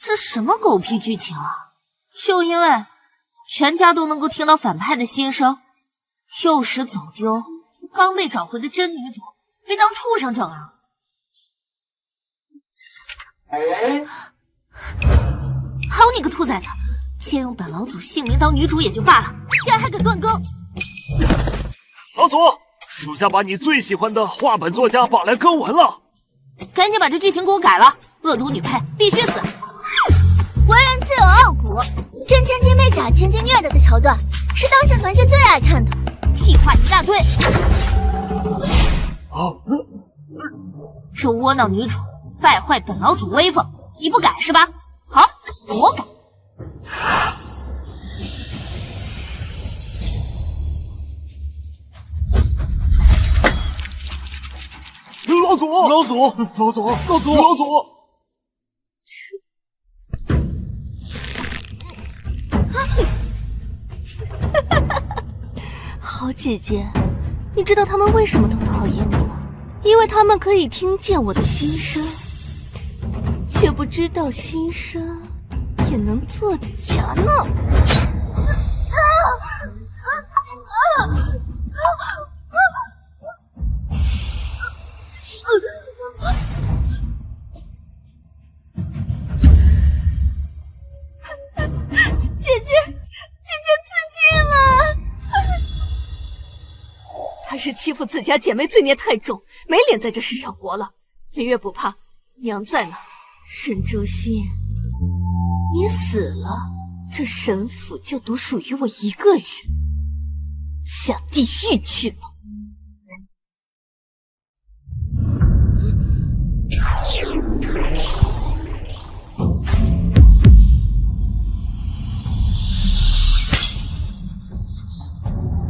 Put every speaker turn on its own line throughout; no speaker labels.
这什么狗屁剧情啊！就因为全家都能够听到反派的心声，幼时走丢、刚被找回的真女主被当畜生整啊！好你个兔崽子，先用本老祖姓名当女主也就罢了，竟然还敢断更！
老祖，属下把你最喜欢的画本作家绑来更文了，
赶紧把这剧情给我改了，恶毒女配必须死！
为人自有傲骨，真千金被假千金虐待的桥段是当下团社最爱看的。
屁话一大堆！这窝囊女主败坏本老祖威风，你不改是吧？好，我改。
老祖，老祖，老祖，老祖，老祖！
好姐姐，你知道他们为什么都讨厌你吗？因为他们可以听见我的心声，却不知道心声也能作假呢。他是欺负自家姐妹，罪孽太重，没脸在这世上活了。林月不怕，娘在呢。沈竹心，你死了，这沈府就独属于我一个人，下地狱去吧。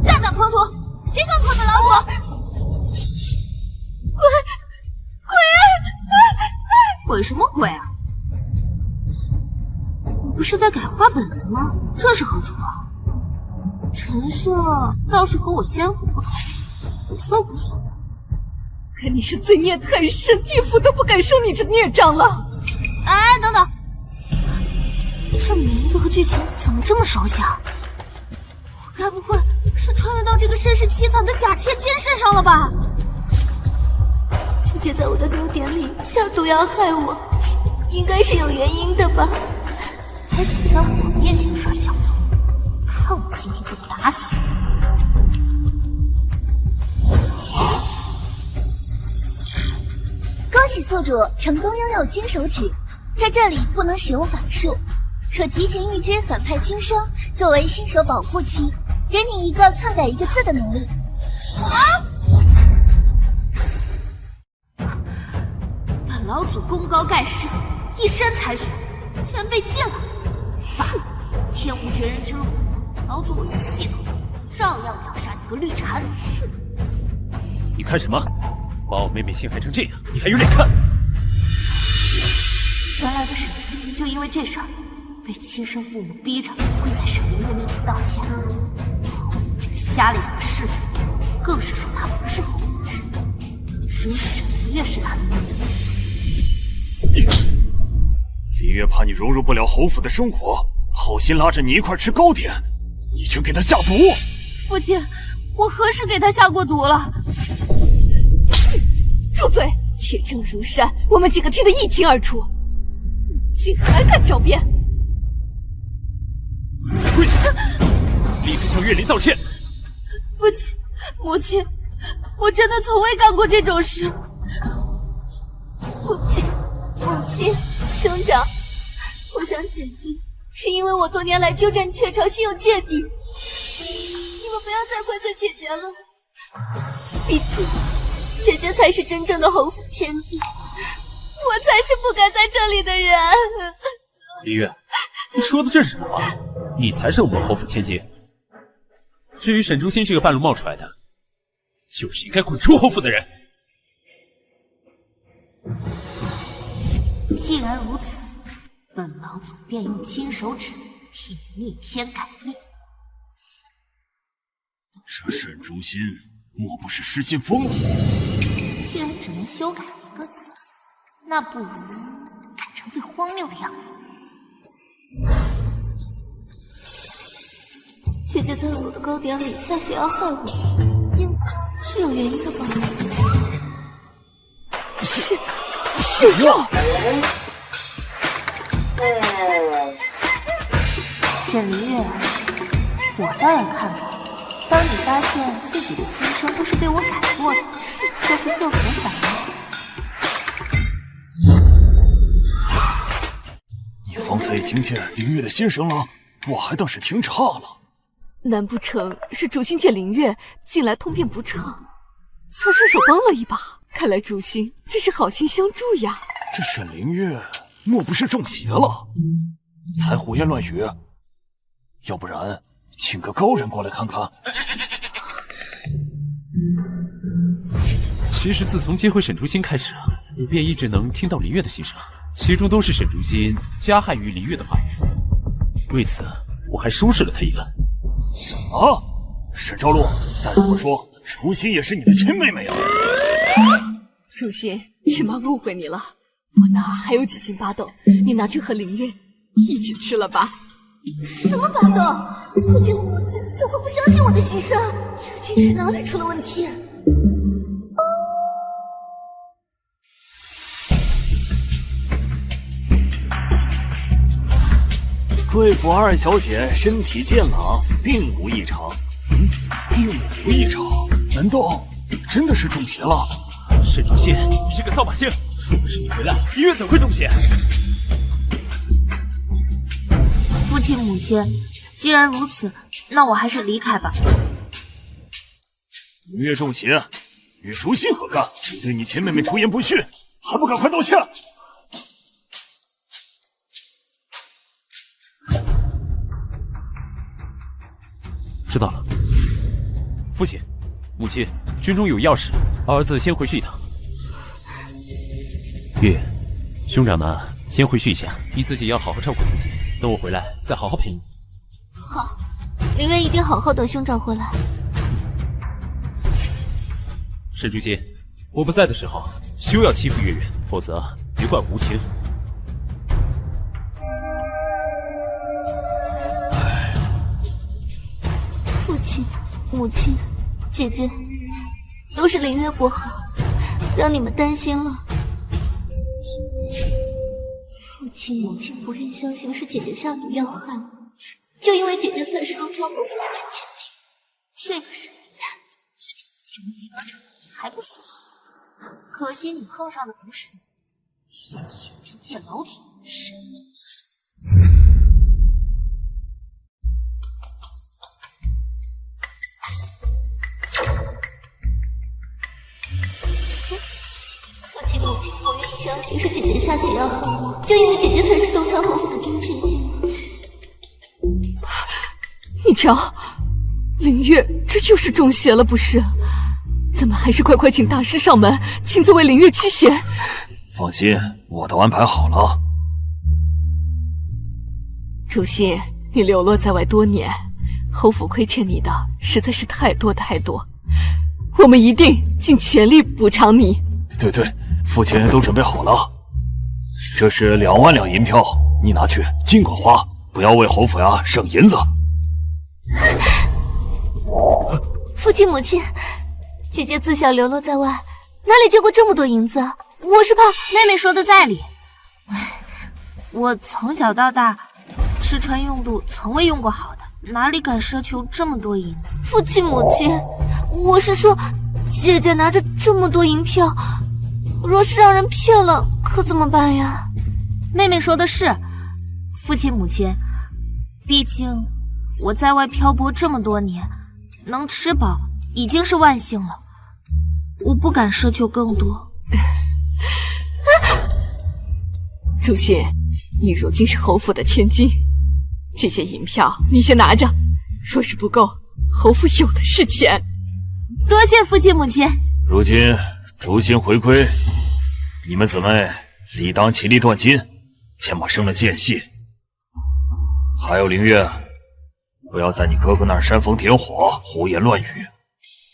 大胆狂徒！谁敢破本老祖？鬼什么鬼啊！你不是在改画本子吗？这是何处啊？陈设倒是和我仙府不同，古色古香的。
可你是罪孽太深，地府都不敢收你这孽障了。
哎，等等，这名字和剧情怎么这么熟悉啊？我该不会是穿越到这个身世凄惨的假千金身上了吧？
姐姐在我的毒典里下毒要害我，应该是有原因的吧？
还想在我面前耍小聪明，看我今天不打死你！
恭喜宿主成功拥有金手指，在这里不能使用法术，可提前预知反派心声，作为新手保护期，给你一个篡改一个字的能力。
本老祖功高盖世，一身才学，竟然被禁了！罢了，天无绝人之路，老祖我有系统，照样秒杀你个绿茶女！
你看什么？把我妹妹陷害成这样，你还有脸看？
原来的沈竹心就因为这事儿，被亲生父母逼着跪在沈明月面前道歉。侯府这个瞎了眼的世子，更是说他不是侯府的人，只有沈明月是他的妹妹。
林月怕你融入不了侯府的生活，好心拉着你一块吃糕点，你却给他下毒。
父亲，我何时给他下过毒了？
住嘴！铁证如山，我们几个听得一清二楚。你竟还敢狡辩！
跪下！立刻向月林道歉！
父亲，母亲，我真的从未干过这种事。
父亲、母亲、兄长，我想姐姐是因为我多年来鸠占鹊巢，心有芥蒂。你们不要再怪罪姐姐了，毕竟姐姐才是真正的侯府千金，我才是不该在这里的人。
林月，你说的这是什么话？你才是我们侯府千金。至于沈竹心这个半路冒出来的，就是应该滚出侯府的人。
既然如此，本老祖便用金手指替你逆天改命。
这沈竹心莫不是失心疯了？
既然只能修改一个字，那不如改成最荒谬的样子。
姐姐在我的糕点里下血要害我，应该是有原因的吧？
是药。
沈凌月，我倒要看看，当你发现自己的心声都是被我改过的，会不会作何反应？
你方才也听见凌月的心声了，我还当是听岔了。
难不成是竹心见凌月近来通便不畅，才伸手帮了一把？看来竹心真是好心相助呀。
这沈凌月莫不是中邪了，才胡言乱语？要不然请个高人过来看看。
其实自从接回沈竹心开始，我便一直能听到凌月的心声，其中都是沈竹心加害于凌月的话语。为此，我还收拾了他一番。
什么？沈昭洛，再怎么说，竹心也是你的亲妹妹呀。
竹心，是妈误会你了，我那还有几斤巴豆，你拿去和凌月一起吃了吧。什么巴豆？父亲和母亲怎会不相信我的心声？究竟是哪里出了问题？
贵府二小姐身体健朗，并无异常。并无异常？难道真的是中邪了？
沈竹心，你这个扫把星，说不是你回来，凌月怎会中邪？
父亲母亲，既然如此，那我还是离开吧。
凌月中邪，与竹心何干？你对你亲妹妹出言不逊，还不赶快道歉！
知道了。父亲、母亲，军中有要事，儿子先回去一趟。月月，兄长呢，先回去一下，你自己要好好照顾自己，等我回来再好好陪你。
好，凌月一定好好等兄长回来。
沈竹心，我不在的时候，休要欺负月月，否则别怪无情。
父亲、母亲、姐姐，都是凌月不好，让你们担心了。父亲、母亲不愿相信是姐姐下毒要害我，就因为姐姐才是东昌侯府的真千金。
这个沈凌月之前的计谋没得逞，还不死心？可惜你碰上的不是你，是修真界老祖沈竹心。
父亲、母亲不愿意相信是姐姐下血要害我，就因为姐姐才是东昌侯府的真千金。你瞧，凌月这就是中邪了，不是？咱们还是快快请大师上门，亲自为凌月驱邪。
放心，我都安排好了。
竹心，你流落在外多年，侯府亏欠你的实在是太多太多，我们一定尽全力补偿你。
对对，父亲都准备好了，这是2万两银票，你拿去尽管花，不要为侯府呀省银子。
父亲、母亲，姐姐自小流落在外，哪里见过这么多银子？我是怕
妹妹说的在理。我从小到大吃穿用度从未用过好的，哪里敢奢求这么多银子？
父亲、母亲，我是说，姐姐拿着这么多银票，若是让人骗了，可怎么办呀？
妹妹说的是，父亲、母亲，毕竟我在外漂泊这么多年，能吃饱已经是万幸了，我不敢奢求更多。
竹心，你如今是侯府的千金，这些银票你先拿着，若是不够，侯府有的是钱。
多谢父亲、母亲。
如今竹心回归，你们姊妹理当齐力断金，且莫生了间隙。还有凌月，不要在你哥哥那儿煽风点火，胡言乱语。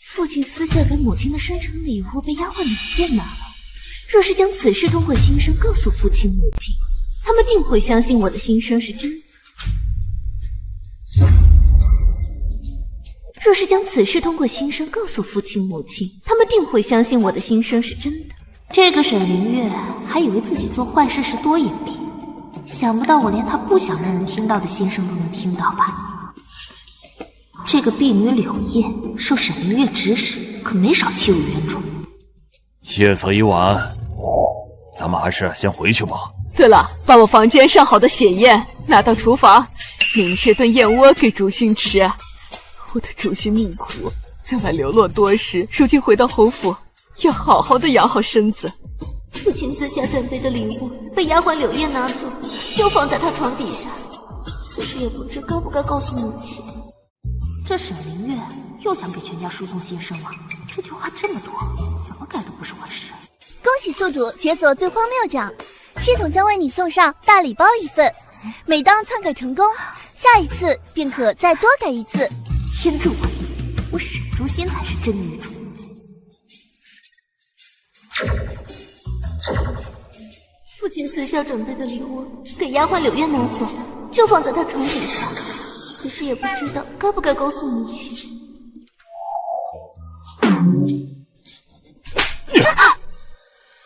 父亲私下给母亲的生辰礼物被丫鬟李艳拿了，若是将此事通过心声告诉父亲、母亲，他们定会相信我的心声是真的。若是将此事通过心声告诉父亲母亲，他们定会相信我的心声是真的。
这个沈凌月还以为自己做坏事是多隐蔽，想不到我连他不想让人听到的心声都能听到吧。这个婢女柳叶受沈凌月指使，可没少欺辱原主。
夜色已晚，咱们还是先回去吧。
对了，把我房间上好的血宴拿到厨房，明这顿燕窝给竹心吃。我的竹心命苦，在外流落多时，如今回到侯府，要好好的养好身子。
父亲自下准备的礼物被丫鬟柳叶拿走，就放在他床底下。此事也不知该不该告诉母亲。
这沈凌月又想给全家输送心声了，这句话这么多，怎么改都不是我的事。
恭喜宿主解锁最荒谬奖，系统将为你送上大礼包一份。每当篡改成功，下一次便可再多改一次。
天助我也！我沈竹心才是真女主。
父亲私下准备的礼物给丫鬟柳叶拿走，就放在他床底下。此事也不知道该不该告诉母亲。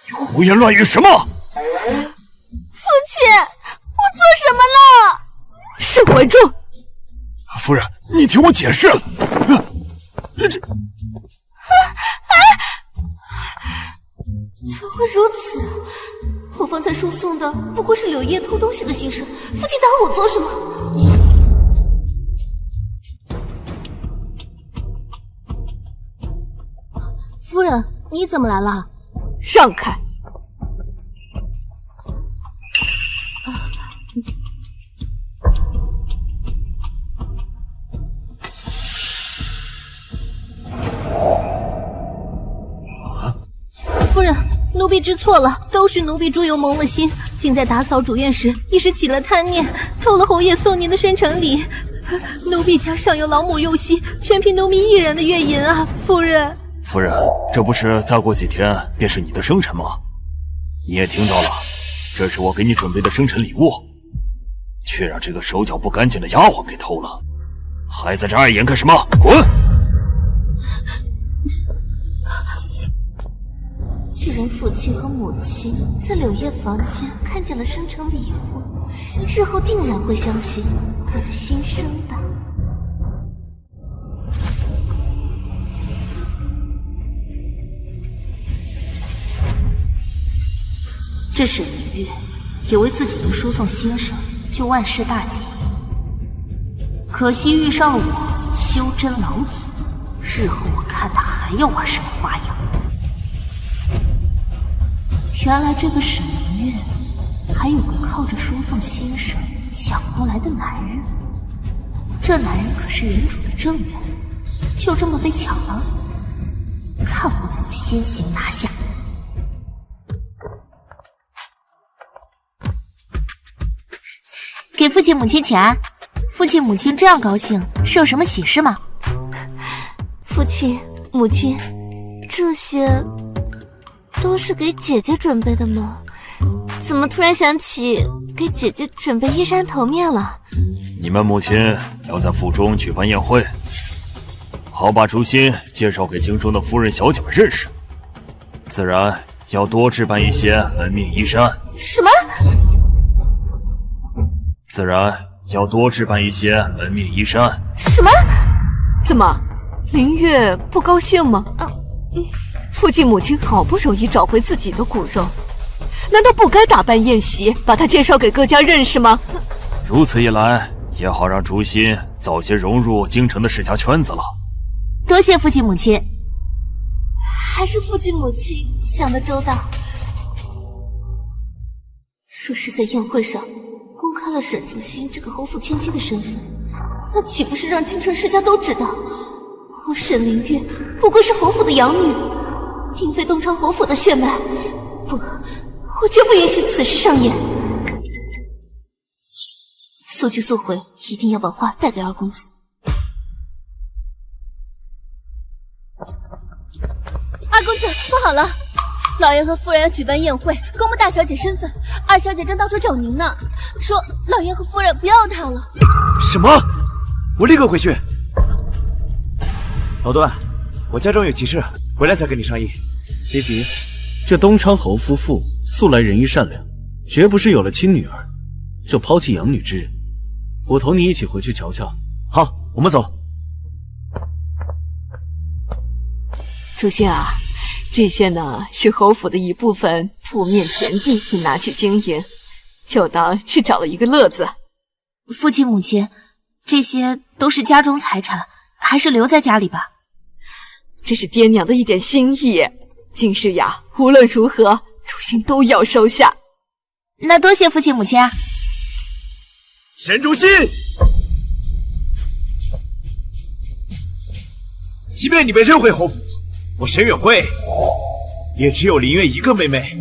你胡言乱语什么？
父亲，我做什么了？
是怀中。
夫人，你听我解释。
怎会如此？我方才输送的不过是柳叶偷东西的心声，父亲打我做什么？
夫人，你怎么来了？
让开！
夫人，奴婢知错了，都是奴婢猪油蒙了心，竟在打扫主院时一时起了贪念，偷了侯爷送您的生辰礼。奴婢家上有老母幼息，全凭奴婢一人的月银啊，夫人。
夫人，这不是再过几天便是你的生辰吗？你也听到了，这是我给你准备的生辰礼物，却让这个手脚不干净的丫鬟给偷了，还在这碍眼干什么？滚！
既然父亲和母亲在柳叶房间看见了生辰礼物，日后定然会相信我的心声的。
这沈凌月以为自己能输送心声就万事大吉，可惜遇上了我修真老祖，日后我看他还要玩什么花样。原来这个沈凌月还有个靠着输送心声抢过来的男人，这男人可是原主的正缘，就这么被抢了，看我怎么先行拿下。给父亲母亲请安，父亲母亲这样高兴，是有什么喜事吗？
父亲母亲，这些都是给姐姐准备的吗？怎么突然想起给姐姐准备衣衫头面了？
你们母亲要在府中举办宴会，好把竹心介绍给京中的夫人小姐们认识，自然要多置办一些门面衣衫。
什么？
自然要多置办一些门面衣衫。
什么？
怎么，凌月不高兴吗？父亲母亲好不容易找回自己的骨肉，难道不该打扮宴席，把她介绍给各家认识吗？
如此一来，也好让竹心早些融入京城的世家圈子了。
多谢父亲母亲。
还是父亲母亲想得周到。若是在宴会上公开了沈竹心这个侯府千金的身份，那岂不是让京城世家都知道我沈凌月不过是侯府的养女，并非东昌侯府的血脉？不，我绝不允许此事上演。速去速回，一定要把话带给二公子。
二公子，不好了！老爷和夫人要举办宴会，公布大小姐身份。二小姐正到处找您呢，说老爷和夫人不要她了。
什么？我立刻回去。老段，我家中有急事，回来再跟你商议。
别急，这东昌侯夫妇素来仁义善良，绝不是有了亲女儿就抛弃养女之人。我同你一起回去瞧瞧。
好，我们走。
主星啊，这些呢是侯府的一部分铺面田地，你拿去经营，就当是找了一个乐子。
父亲母亲，这些都是家中财产，还是留在家里吧。
这是爹娘的一点心意，今日呀，无论如何，主星都要收下。
那多谢父亲母亲啊。
沈主心，即便你被认回侯府，我沈远辉也只有林月一个妹妹。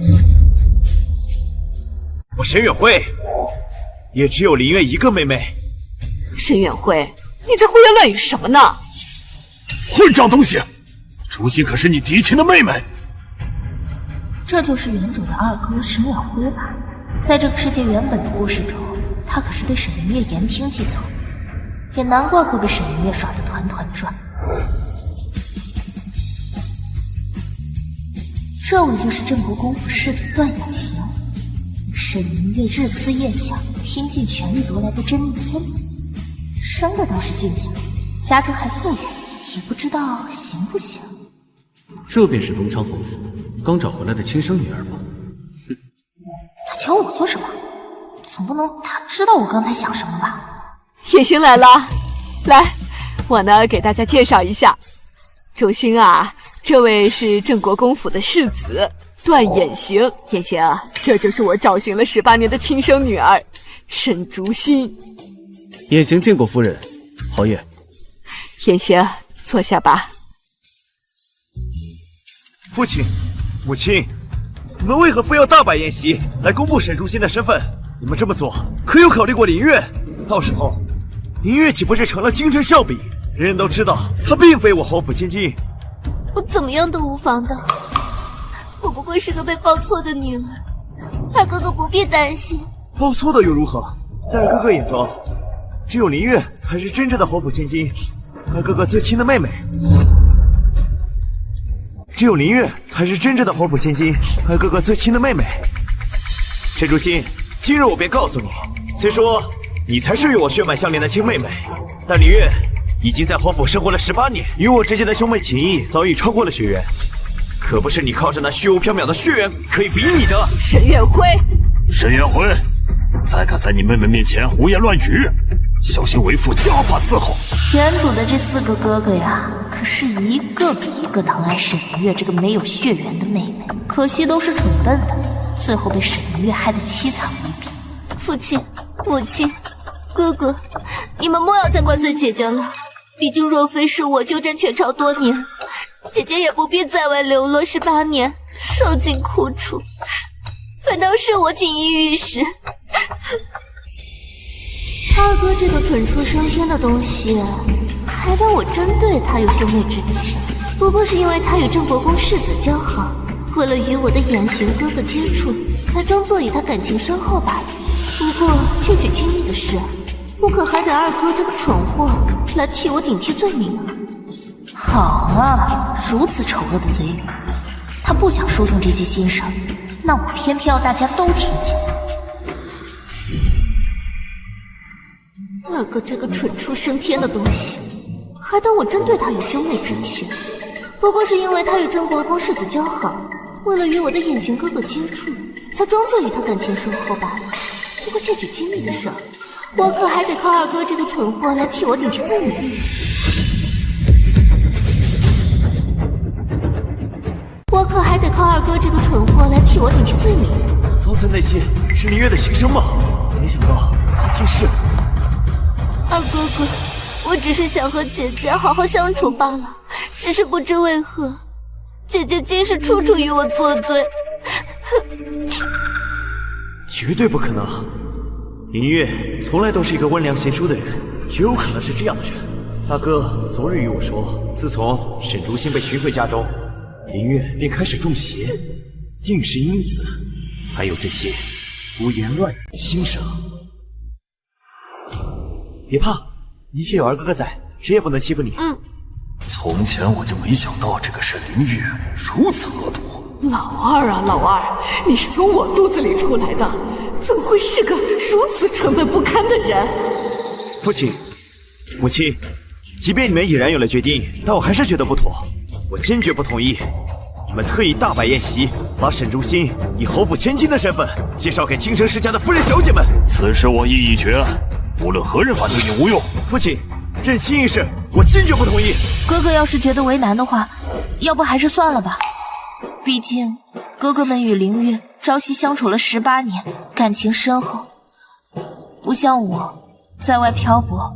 我沈远辉也只有林月一个妹妹。
沈远辉，你在胡言乱语什么呢？
混账东西！竹心可是你嫡亲的妹妹。
这就是原主的二哥沈远辉吧？在这个世界原本的故事中，他可是对沈明月言听计从，也难怪会被沈明月耍得团团转。这位就是镇国公府世子段远行，沈明月日思夜想，拼尽全力夺来的真命天子，生的倒是俊俏，家中还富裕，也不知道行不行。
这便是东昌侯府刚找回来的亲生女儿吗？
他瞧我做什么？总不能他知道我刚才想什么吧？
远行来了，来，我呢给大家介绍一下，主星啊，这位是镇国公府的世子段远行。远行啊，这就是我找寻了18年的亲生女儿沈竹心。
远行见过夫人，侯爷。
远行，坐下吧。
父亲，母亲，你们为何非要大摆宴席来公布沈竹心的身份？你们这么做，可有考虑过林月？到时候，林月岂不是成了京城笑柄？人人都知道，她并非我侯府千金。
我怎么样都无妨的，我不过是个被报错的女儿，二哥哥不必担心。
报错的又如何？在二哥哥眼中，只有林月才是真正的侯府千金，二哥哥最亲的妹妹。只有林月才是真正的侯府千金，二哥哥最亲的妹妹。沈竹心，今日我便告诉你，虽说你才是与我血脉相连的亲妹妹，但林月已经在侯府生活了18年，与我之间的兄妹情谊早已超过了血缘，可不是你靠着那虚无缥缈的血缘可以比拟的。
沈远辉，
沈远辉，再敢在你妹妹面前胡言乱语，小心为父家法伺候。
原主的这4个哥哥呀，可是一个比一个疼爱沈明月这个没有血缘的妹妹，可惜都是蠢笨的，最后被沈明月害得凄惨无比。
父亲、母亲、哥哥，你们莫要再怪罪姐姐了。毕竟若非是我鸠占鹊巢多年，姐姐也不必在外流落18年，受尽苦楚，反倒是我锦衣玉食。二哥这个蠢畜生天的东西，还当我真对他有兄妹之情？不过是因为他与郑国公世子交好，为了与我的眼行哥哥接触，才装作与他感情深厚罢了。不过窃取亲密的事，我可还得二哥这个蠢货来替我顶替罪名啊！
好啊，如此丑恶的嘴脸，他不想输送这些心声，那我偏偏要大家都听见。
二哥这个蠢畜生天的东西，还当我真对他有兄妹之情？不过是因为他与郑国公世子交好，为了与我的眼行哥哥接触，才装作与他感情深厚罢了。不过窃取机密的事儿，我可还得靠二哥这个蠢货来替我顶替罪名。我可还得靠二哥这个蠢货来替我顶替罪名。
方才那些是林月的心声吗？没想到他竟是……
二哥哥，我只是想和姐姐好好相处罢了，只是不知为何，姐姐竟是处处与我作对。
绝对不可能！林月从来都是一个温良贤淑的人，绝有可能是这样的人。大哥昨日与我说，自从沈竹心被寻回家中，林月便开始中邪，定是因此才有这些胡言乱语的心声。别怕，一切有二哥哥在，谁也不能欺负你。
从前我就没想到这个沈凌月如此恶毒。
老二啊，老二，你是从我肚子里出来的，怎么会是个如此蠢笨不堪的人？
父亲、母亲，即便你们已然有了决定，但我还是觉得不妥，我坚决不同意。你们特意大摆宴席，把沈竹心以侯府千金的身份介绍给京城世家的夫人小姐们。
此事我意已决，无论何人反对你无用。
父亲，任心一事，我坚决不同意。
哥哥要是觉得为难的话，要不还是算了吧。毕竟哥哥们与凌月、朝夕相处了18年，感情深厚，不像我在外漂泊。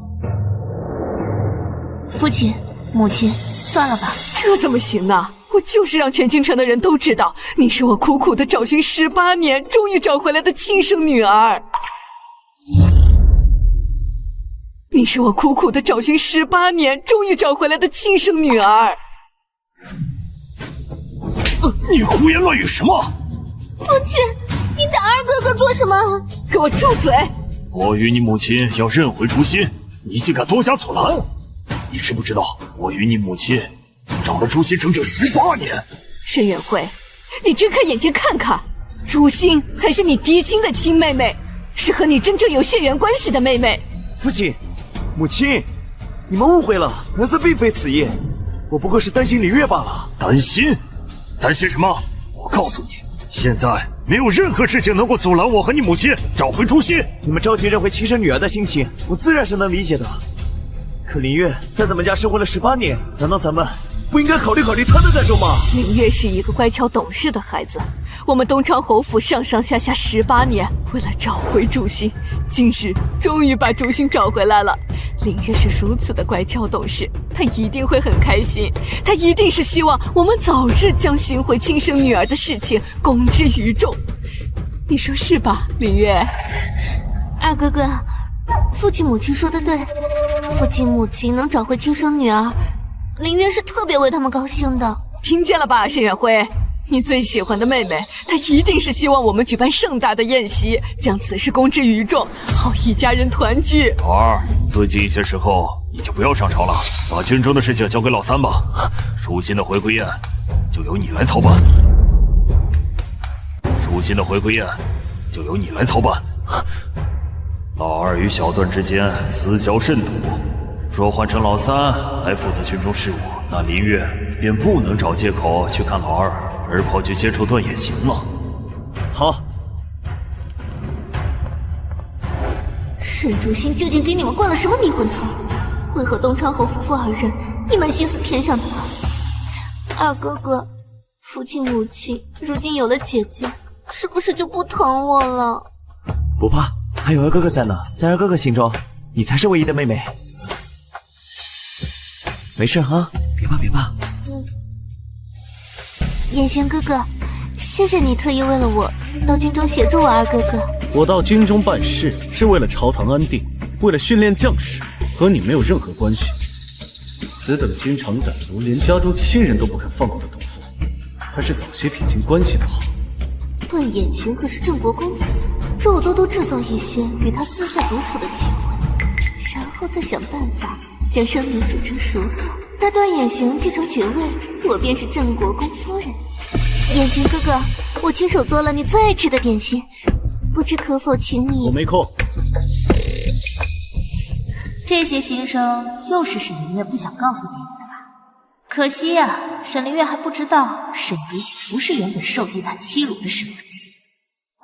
父亲、母亲，算了吧。
这怎么行呢？我就是让全京城的人都知道，你是我苦苦的找寻18年，终于找回来的亲生女儿。你是我苦苦的找寻18年，终于找回来的亲生女儿。
你胡言乱语什么？
父亲，你打二哥哥做什么？
给我住嘴！
我与你母亲要认回竹心，你竟敢多加阻拦！你知不知道，我与你母亲找了竹心整整18年。
沈远辉，你睁开眼睛看看，竹心才是你嫡亲的亲妹妹，是和你真正有血缘关系的妹妹。
父亲、母亲，你们误会了，儿子并非此意，我不过是担心凌月罢了。
担心？担心什么？我告诉你，现在没有任何事情能够阻拦我和你母亲找回竹心。
你们着急认回亲生女儿的心情，我自然是能理解的。可凌月在咱们家生活了18年，难道咱们不应该考虑考虑她的感受吗？
凌月是一个乖巧懂事的孩子，我们东昌侯府上上下下18年，为了找回竹心，今日终于把竹心找回来了。凌月是如此的乖巧懂事，她一定会很开心，她一定是希望我们早日将寻回亲生女儿的事情公之于众。你说是吧，凌月？
二哥哥，父亲母亲说的对，父亲母亲能找回亲生女儿，凌月是特别为他们高兴的。
听见了吧，沈远辉？你最喜欢的妹妹，她一定是希望我们举办盛大的宴席，将此事公之于众，好一家人团聚。
老二，最近一些时候你就不要上朝了，把军中的事情交给老三吧。竹心的回归宴就由你来操办。竹心的回归宴就由你来操办。老二与小段之间私交甚笃，若换成老三来负责军中事务，那林月便不能找借口去看老二，而跑去接触段也行了。
好。
沈竹心究竟给你们灌了什么迷魂汤？为何东昌侯夫妇2人一门心思偏向他？二哥哥，父亲母亲如今有了姐姐，是不是就不疼我了？
不怕，还有二哥哥在呢，在二哥哥心中，你才是唯一的妹妹。没事啊，别怕别怕。
燕仙哥哥，谢谢你特意为了我到军中协助我二哥哥。
我到军中办事是为了朝堂安定，为了训练将士，和你没有任何关系。此等心肠歹毒，连家中亲人都不肯放过的毒妇，还是早些撇清关系的好。
段衍行可是郑国公子，让我多多制造一些与他私下独处的机会，然后再想办法将生女煮成熟饭，待段衍行继承爵位，我便是郑国公夫人。衍行哥哥，我亲手做了你最爱吃的点心，不知可否请你？
我没空。
这些心声又是沈凌月不想告诉别人的吧？可惜呀，沈凌月还不知道沈竹心不是原本受尽他欺辱的沈竹心，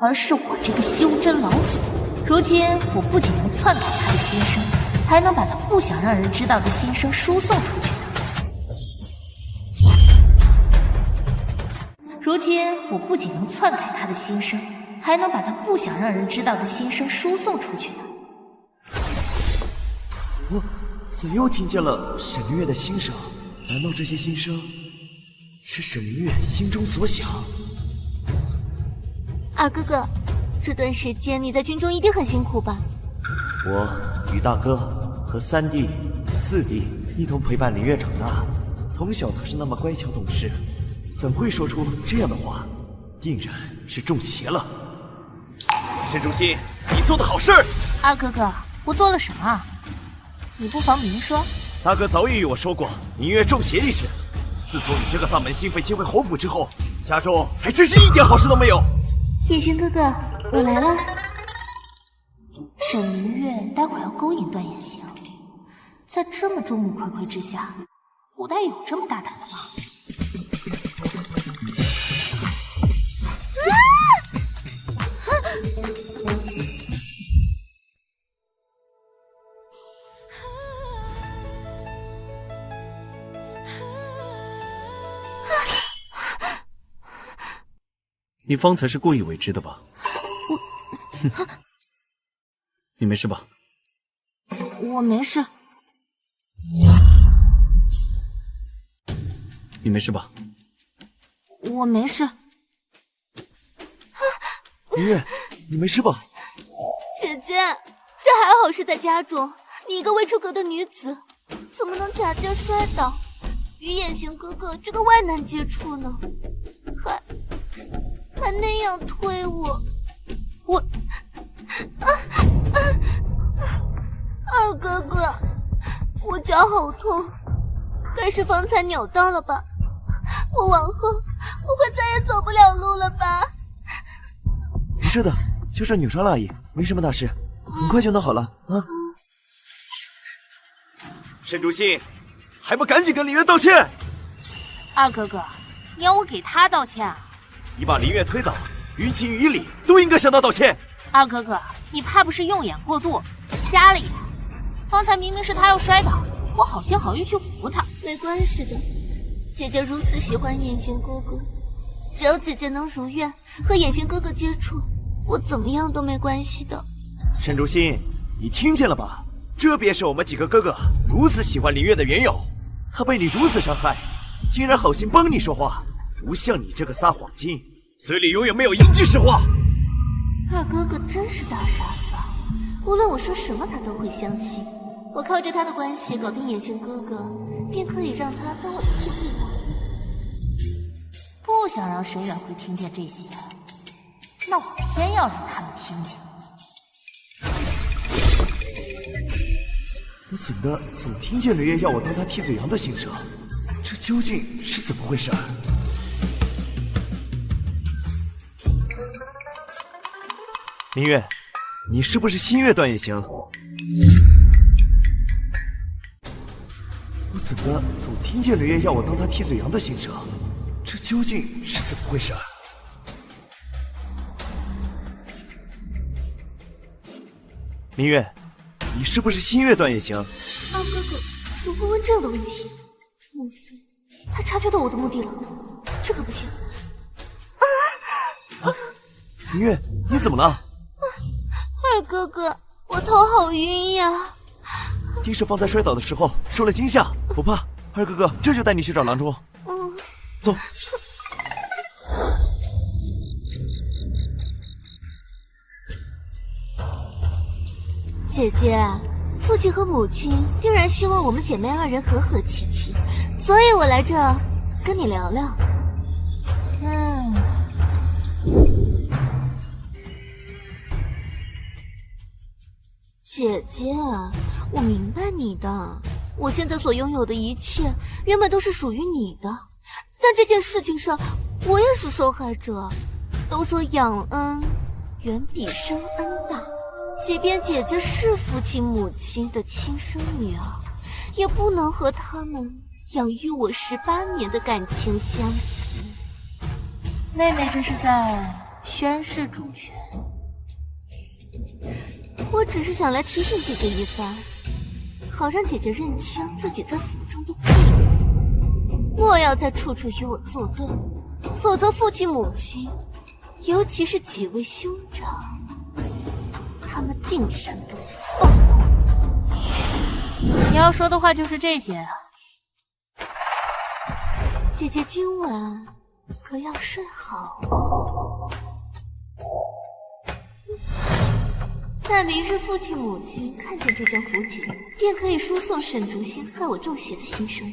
而是我这个修真老祖。如今我不仅能篡改他的心声，还能把他不想让人知道的心声输送出去。如今我不仅能篡改他的心声，还能把他不想让人知道的心声输送出去呢。
我怎又听见了沈凌月的心声？难道这些心声是沈凌月心中所想？
二哥哥，这段时间你在军中一定很辛苦吧？
我与大哥和3弟、4弟一同陪伴凌月长大，从小他是那么乖巧懂事，怎会说出这样的话？定然是中邪了。沈竹心，你做的好事！
二哥哥，我做了什么？你不妨明说。
大哥早已与我说过明月中邪一事。自从你这个丧门星被接回侯府之后，家中还真是一点好事都没有。
夜行哥哥，我来了。
沈明月待会儿要勾引段衍行，在这么众目睽睽之下，古代有这么大胆的吗？
你方才是故意为之的吧？你没事吧？
我没事。
你没事吧？
我没事。
明月，你没事吧？
姐姐，这还好是在家中，你一个未出阁的女子，怎么能假借摔倒，与衍行哥哥这个外男接触呢？还那样推我，二哥哥，我脚好痛，该是方才扭到了吧？我往后不会再也走不了路了吧？
没事的，就是扭伤了而已，没什么大事，很快就能好了啊！沈竹心，还不赶紧跟林月道歉！
二哥哥，你要我给他道歉啊？
你把林月推倒，于情于理都应该向他道歉。
二哥哥，你怕不是用眼过度，瞎了眼？方才明明是他要摔倒，我好心好意去扶他。
没关系的，姐姐如此喜欢衍行哥哥，只要姐姐能如愿和衍行哥哥接触，我怎么样都没关系的。
沈竹心，你听见了吧？这便是我们几个哥哥如此喜欢林月的缘由。他被你如此伤害，竟然好心帮你说话，不像你这个撒谎精，嘴里永远没有一句实话。
二哥哥真是大傻子，无论我说什么他都会相信。我靠着他的关系搞定衍行哥哥，便可以让他当我的替罪羊。
不想让沈远辉听见这些，那我偏要让他们听见。
我怎的总听见林月要我当他替罪羊的心声？这究竟是怎么回事？林月，你是不是心悦段也行？我怎的总听见林月要我当他替罪羊的心声？这究竟是怎么回事？林月，你是不是心悦段也行？
二哥哥怎么会问这样的问题？莫非他察觉到我的目的了？这可不行！
林月，你怎么了？
二哥哥，我头好晕呀！
听说方才摔倒的时候受了惊吓，不怕，二哥哥这就带你去找郎中。走。
姐姐，父亲和母亲定然希望我们姐妹二人和和气气，所以我来这跟你聊聊。姐姐，我明白你的。我现在所拥有的一切，原本都是属于你的，但这件事情上，我也是受害者。都说养恩远比生恩大，即便姐姐是父亲母亲的亲生女儿，也不能和他们养育我18年的感情相比。
妹妹这是在宣誓主权。
我只是想来提醒姐姐一番，好让姐姐认清自己在府中的地位，莫要再处处与我作对，否则父亲母亲，尤其是几位兄长，他们定然不会放过
你要说的话就是这些啊？
姐姐今晚可要睡好哦。待明日父亲母亲看见这张符纸，便可以输送沈竹心害我中邪的心声。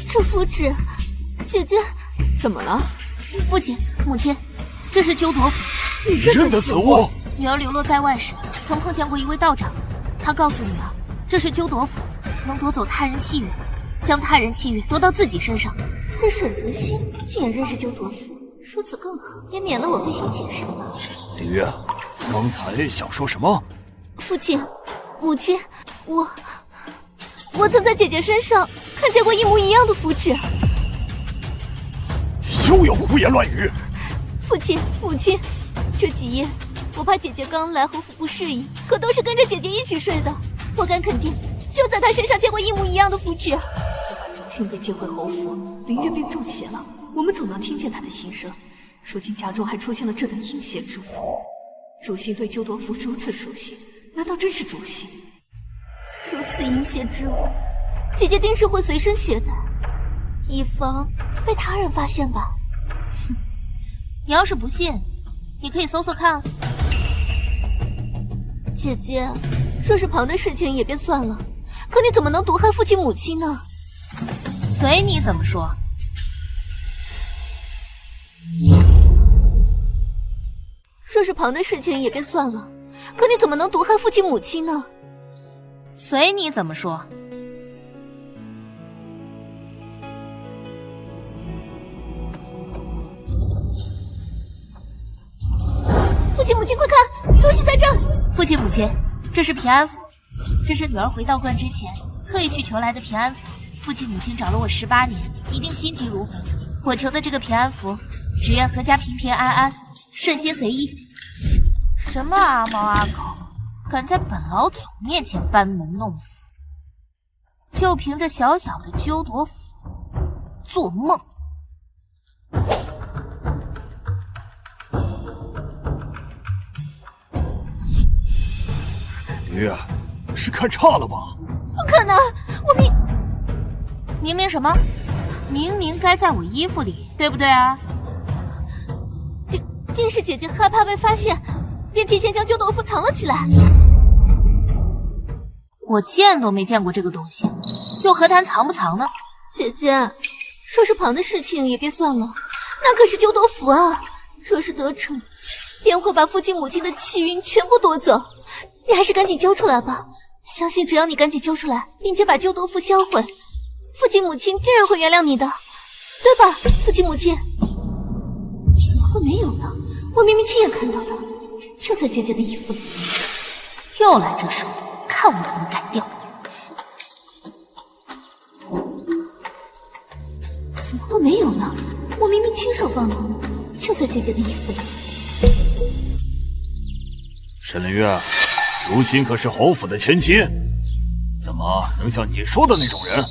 这这符纸，姐姐
怎么了？
父亲、母亲，这是鸠夺符。
你
认得此物？
女儿流落在外时，曾碰见过一位道长，他告诉女儿，这是鸠夺符，能夺走他人气运，将他人气运夺到自己身上。
这沈竹心竟也认识鸠夺符，如此更好，也免了我费心解释。
林月，刚才想说什么？
父亲、母亲，我曾在姐姐身上看见过一模一样的符纸。
休有胡言乱语！
父亲、母亲，这几夜我怕姐姐刚来侯府不适应，可都是跟着姐姐一起睡的。我敢肯定，就在她身上见过一模一样的符纸。
今晚竹心被接回侯府，林月便中邪了，我们总能听见她的心声。如今家中还出现了这等阴邪之物，竹心对鸠夺符如此熟悉，难道真是竹心？
如此阴邪之物，姐姐定是会随身携带，以防被他人发现吧。
你要是不信，你可以搜搜看。
姐姐，若是旁的事情也便算了，可你怎么能毒害父亲母亲呢？
随你怎么说。
若是旁的事情也便算了，可你怎么能毒害父亲母亲呢？
随你怎么说。
父亲母亲快看，竹心在这儿！
父亲母亲，这是平安符，这是女儿回道观之前特意去求来的平安符。父亲母亲找了我18年，一定心急如焚。我求的这个平安符，只愿阖家平平安安，顺心随意。什么阿猫阿狗，敢在本老祖面前班门弄斧，就凭着小小的鸠夺符，做梦！
林月，是看差了吧？
不可能，我
明明什么？明明该在我衣服里，对不对啊？
定是姐姐害怕被发现，便提前将鸠夺符藏了起来。
我见都没见过这个东西，又何谈藏不藏呢？
姐姐，若是旁的事情也便算了，那可是鸠夺符啊！若是得逞，便会把父亲母亲的气运全部夺走。你还是赶紧交出来吧，相信只要你赶紧交出来，并且把鸠夺符销毁，父亲母亲定然会原谅你的，对吧，父亲母亲？怎么会没有呢？我明明亲眼看到的，就在姐姐的衣服里。
又来这手，看我怎么改掉！
怎么会没有呢？我明明亲手放的，就在姐姐的衣服里。
沈凌月，竹心可是侯府的千金，怎么能像你说的那种人？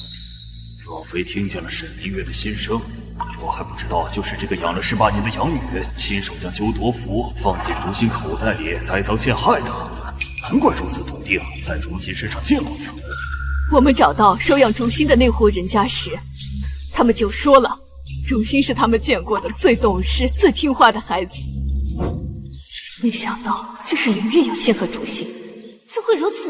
若非听见了沈凌月的心声，我还不知道就是这个养了18年的养女亲手将鸠夺符放进竹心口袋里栽赃陷害的，难怪如此笃定在竹心身上见过此物。
我们找到收养竹心的那户人家时，他们就说了，竹心是他们见过的最懂事、最听话的孩子。没想到竟是凌月要陷害竹心，
怎会如此？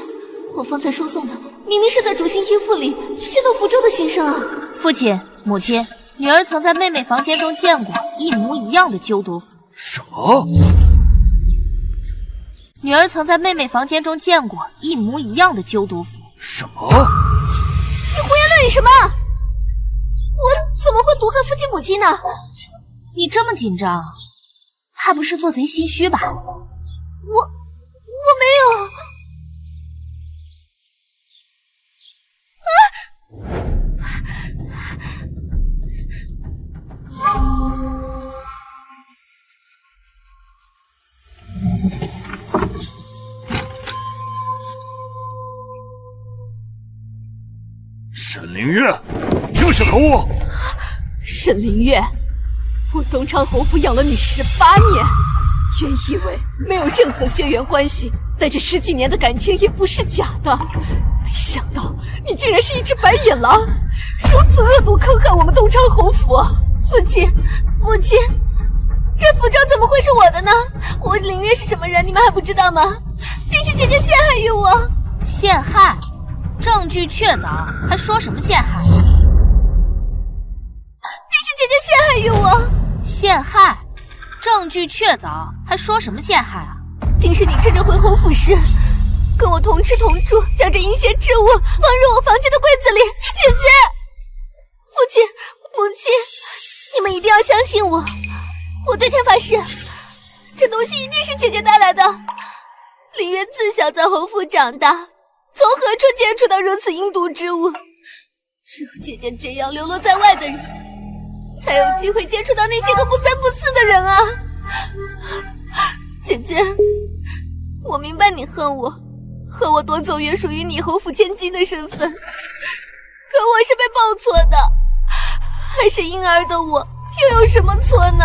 我方才输送的明明是在竹心衣服里见到符咒的心声啊！
父亲、母亲，女儿曾在妹妹房间中见过一模一样的鸠夺符。
什么？
女儿曾在妹妹房间中见过一模一样的鸠夺符。
什么？
你胡言乱语什么？我怎么会毒害父亲母亲呢？
你这么紧张，怕不是做贼心虚吧？
我没有。
沈凌月，这是何物？
沈凌月，我东昌侯府养了你18年，原以为没有任何血缘关系，但这10几年的感情也不是假的，没想到你竟然是一只白眼狼，如此恶毒坑害我们东昌侯府。
父亲、母亲，这符咒怎么会是我的呢？我凌月是什么人，你们还不知道吗？定是姐姐陷害于我。
陷害？证据确凿，还说什么陷害？
姐陷害于我。
陷害？证据确凿，还说什么陷害啊？
定是你趁着回侯府时，跟我同吃同住，将这阴邪之物放入我房间的柜子里。姐姐，父亲，母亲，你们一定要相信我，我对天发誓，这东西一定是姐姐带来的。林渊自小在侯府长大，从何处接触到如此阴毒之物？只有姐姐这样流落在外的人，才有机会接触到那些个不三不四的人啊！姐姐，我明白你恨我夺走原属于你侯府千金的身份，可我是被抱错的，还是婴儿的我又有什么错呢？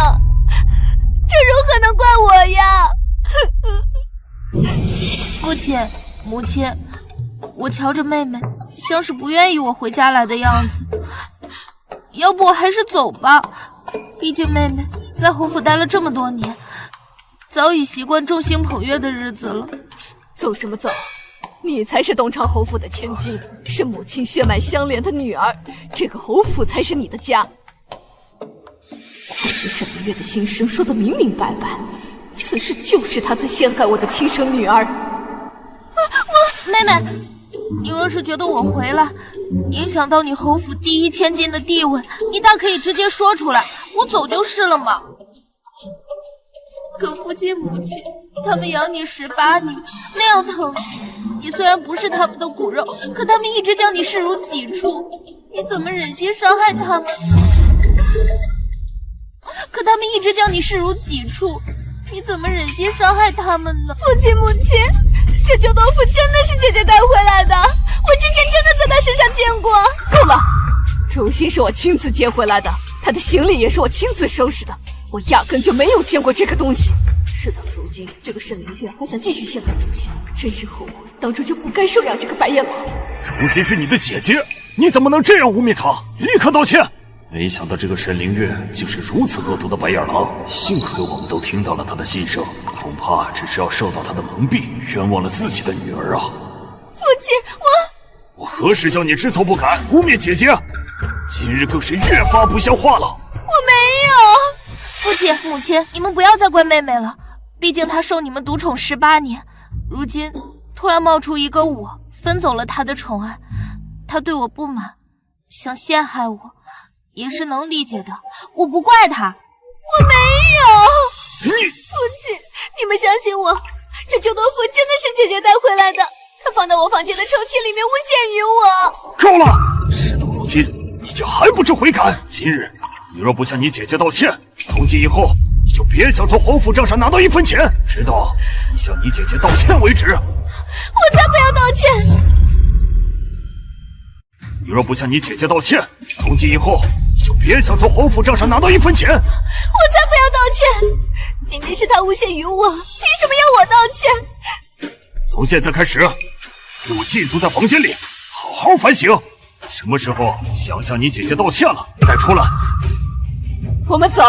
这如何能怪我呀？
父亲，母亲，我瞧着妹妹像是不愿意我回家来的样子，要不我还是走吧。毕竟妹妹在侯府待了这么多年，早已习惯众星捧月的日子了。
走什么走？你才是东昌侯府的千金，是母亲血脉相连的女儿，这个侯府才是你的家。可是沈明月的心声说得明明白白，此事就是他在陷害我的亲生女儿。
妹妹，你若是觉得我回来影响到你侯府第一千金的地位，你大可以直接说出来，我走就是了嘛。可父亲母亲他们养你18年，那样疼你，虽然不是他们的骨肉，可他们一直将你视如己出，你怎么忍心伤害他们？可他们一直将你视如己出，你怎么忍心伤害他们呢？
父亲母亲，这旧豆腐真的是姐姐带回来的，我之前真的在她身上见过。
够了，竹心是我亲自接回来的，她的行李也是我亲自收拾的，我压根就没有见过这个东西。事到如今，这个沈凌月还想继续陷害竹心，真是后悔当初就不该收养这个白眼狼。
竹心是你的姐姐，你怎么能这样污蔑她？立刻道歉！没想到这个沈凌月竟是如此恶毒的白眼狼，幸亏我们都听到了他的心声，恐怕只是要受到他的蒙蔽，冤枉了自己的女儿啊！
父亲，
我何时叫你知错不改，污蔑姐姐？今日更是越发不像话了。
我没有。
父亲母亲，你们不要再怪妹妹了，毕竟她受你们独宠18年，如今突然冒出一个我，分走了她的宠爱，她对我不满，想陷害我，也是能理解的，我不怪她。
我没有。父亲，你们相信我，这旧豆腐真的是姐姐带回来的，她放到我房间的抽屉里面诬陷于我。
够了！事到如今，你竟还不知悔改！今日你若不向你姐姐道歉，从今以后你就别想从侯府账上拿到1分钱，直到你向你姐姐道歉为止。
我才不要道歉！
你若不向你姐姐道歉，从今以后你就别想从侯府账上拿到1分钱。我才
不要道歉！明明是他诬陷于我，凭什么要我道歉？
从现在开始，给我禁足在房间里，好好反省。什么时候想向你姐姐道歉了，再出来。
我们走。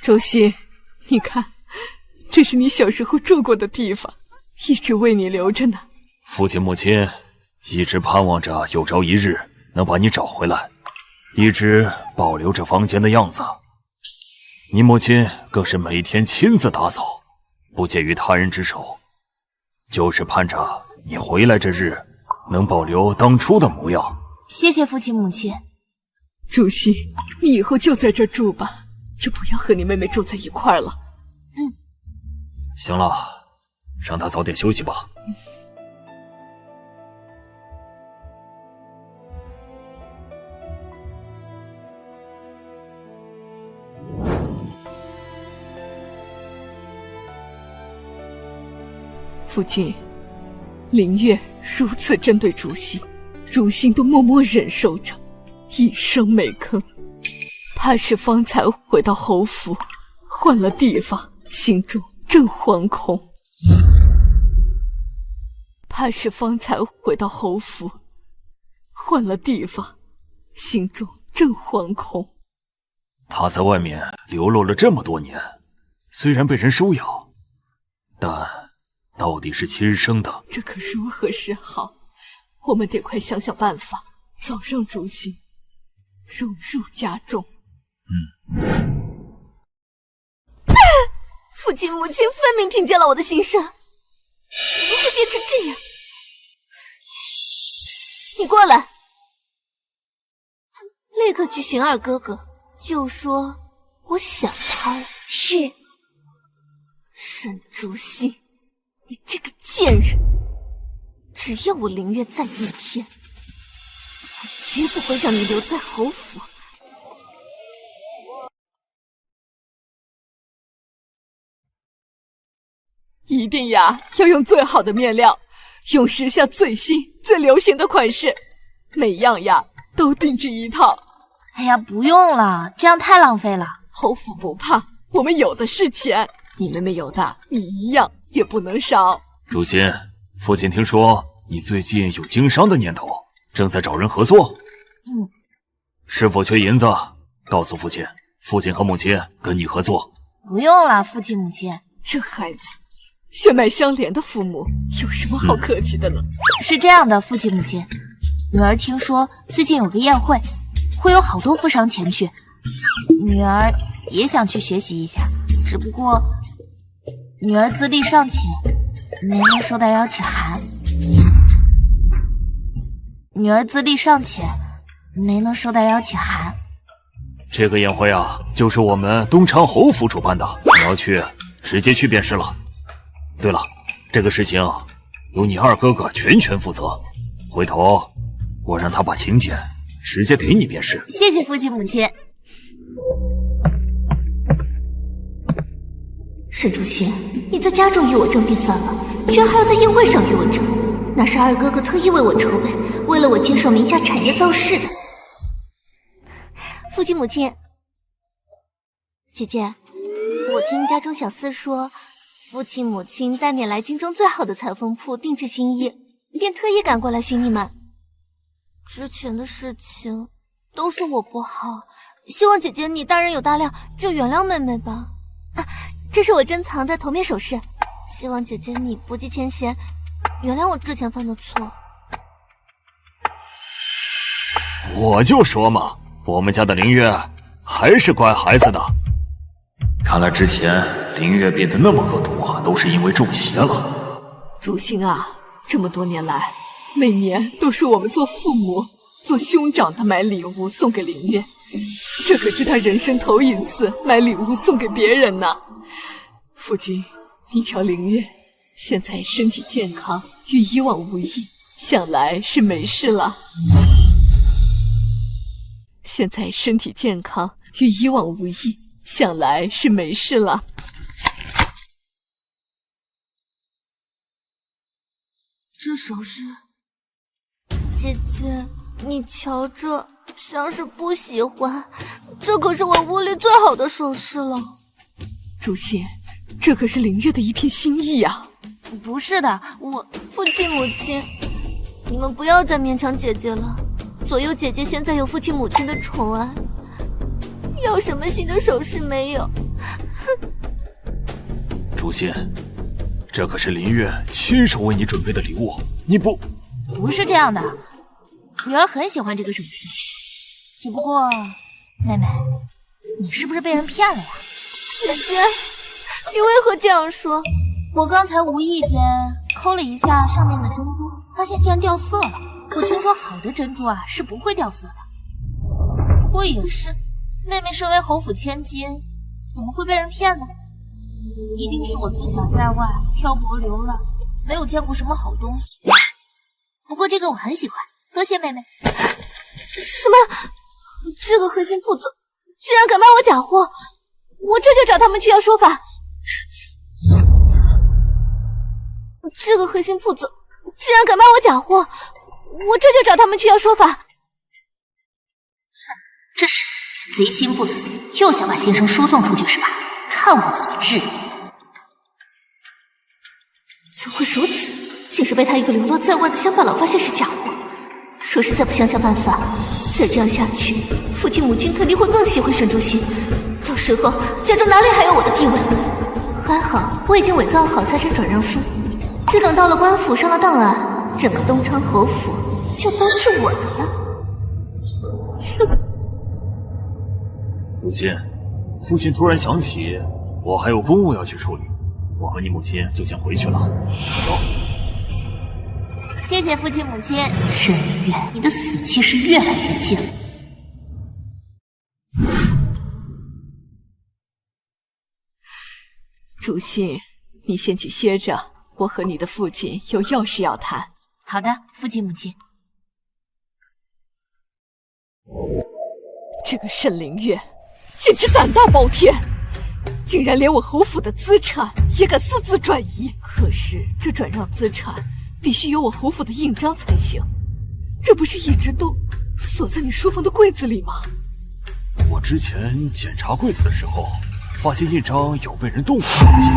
周心，你看，这是你小时候住过的地方，一直为你留着呢。
父亲母亲一直盼望着有朝一日能把你找回来，一直保留着房间的样子。你母亲更是每天亲自打扫，不介于他人之手，就是盼着你回来这日能保留当初的模样。
谢谢父亲母亲。
竹心，你以后就在这住吧，就不要和你妹妹住在一块儿了。
行了，让她早点休息吧。
夫君，凌月如此针对竹心，竹心都默默忍受着，一声没吭。怕是方才回到侯府，换了地方，心中正惶恐。怕是方才回到侯府，换了地方，心中正惶恐。
他在外面流落了这么多年，虽然被人收养，但到底是亲生的。
这可如何是好？我们得快想想办法，早让竹心融入家中。
父亲母亲分明听见了我的心声，怎么会变成这样？你过来，立刻去寻二哥哥，就说我想他了。
是。
沈竹心，你这个贱人！只要我凌月在一天，我绝不会让你留在侯府。
一定呀，要用最好的面料，用时下最新最流行的款式，每样呀都定制一套。
哎呀，不用了，这样太浪费了。
侯府不怕，我们有的是钱，你妹妹有的，你一样也不能少。
竹心，父亲听说你最近有经商的念头，正在找人合作。是否缺银子？告诉父亲，父亲和母亲跟你合作。
不用了，父亲母亲。
这孩子血脉相连的父母有什么好客气的呢？
是这样的，父亲母亲，女儿听说最近有个宴会，会有好多富商前去，女儿也想去学习一下，只不过女儿资历尚浅，没能收到邀请函。女儿资历尚浅，没能收到邀请函。
这个宴会啊，就是我们东昌侯府主办的，你要去，直接去便是了。对了，这个事情由你二哥哥全权负责，回头我让他把请柬直接给你便是。
谢谢父亲母亲。
沈竹心，你在家中与我争便算了，居然还要在宴会上与我争，那是二哥哥特意为我筹备，为了我接受名下产业造势的。父亲母亲，姐姐，我听家中小厮说，父亲母亲带你来京中最好的裁缝铺定制新衣，便特意赶过来寻你们。之前的事情都是我不好，希望姐姐你大人有大量，就原谅妹妹吧。啊，这是我珍藏的头面首饰，希望姐姐你不计前嫌，原谅我之前犯的错。
我就说嘛，我们家的凌月还是乖孩子的。看来之前凌月变得那么恶毒啊，都是因为中邪了。
竹心啊，这么多年来，每年都是我们做父母、做兄长的买礼物送给凌月，这可是他人生头一次买礼物送给别人呢。夫君，你瞧凌月现在身体健康，与以往无异，想来是没事了。现在身体健康，与以往无异，想来是没事了。
这首饰，姐姐，你瞧着像是不喜欢，这可是我屋里最好的首饰了。
竹心，这可是凌月的一片心意啊！
不是的，我
父亲母亲，你们不要再勉强姐姐了。左右姐姐现在有父亲母亲的宠爱，要什么新的首饰没有？
竹心，这可是凌月亲手为你准备的礼物，你不
是这样的，女儿很喜欢这个首饰，只不过妹妹，你是不是被人骗了呀？
姐姐，你为何这样说？
我刚才无意间抠了一下上面的珍珠，发现竟然掉色了。我听说好的珍珠啊是不会掉色的。不过也是，妹妹身为侯府千金，怎么会被人骗呢？一定是我自小在外漂泊流浪，没有见过什么好东西。不过这个我很喜欢，多谢妹妹。
什么？这个核心铺子竟然敢卖我假货，我这就找他们去要说法。这个核心铺子竟然敢卖我假货，我这就找他们去要说法。
这是贼心不死，又想把先生输送出去是吧？看我怎么治你！
怎会如此？竟是被他一个流落在外的乡巴佬发现是假货。说实在不想想办法，再这样下去，父亲母亲肯定会更喜欢沈竹心，到时候家中哪里还有我的地位？还好我已经伪造好财产转让书，
只等到了官府上了档案，整个东昌侯府就都是我的了。哼！
如今，父亲突然想起我还有公务要去处理，我和你母亲就先回去了。走。
谢谢父亲母亲。沈明月，你的死期是越来越近了。
主信，你先去歇着，我和你的父亲有要事要谈。
好的，父亲母亲。
这个沈凌月简直胆大包天，竟然连我侯府的资产也敢私自转移。可是这转让资产必须有我侯府的印章才行，这不是一直都锁在你书房的柜子里吗？
我之前检查柜子的时候，发现印章有被人动过痕迹，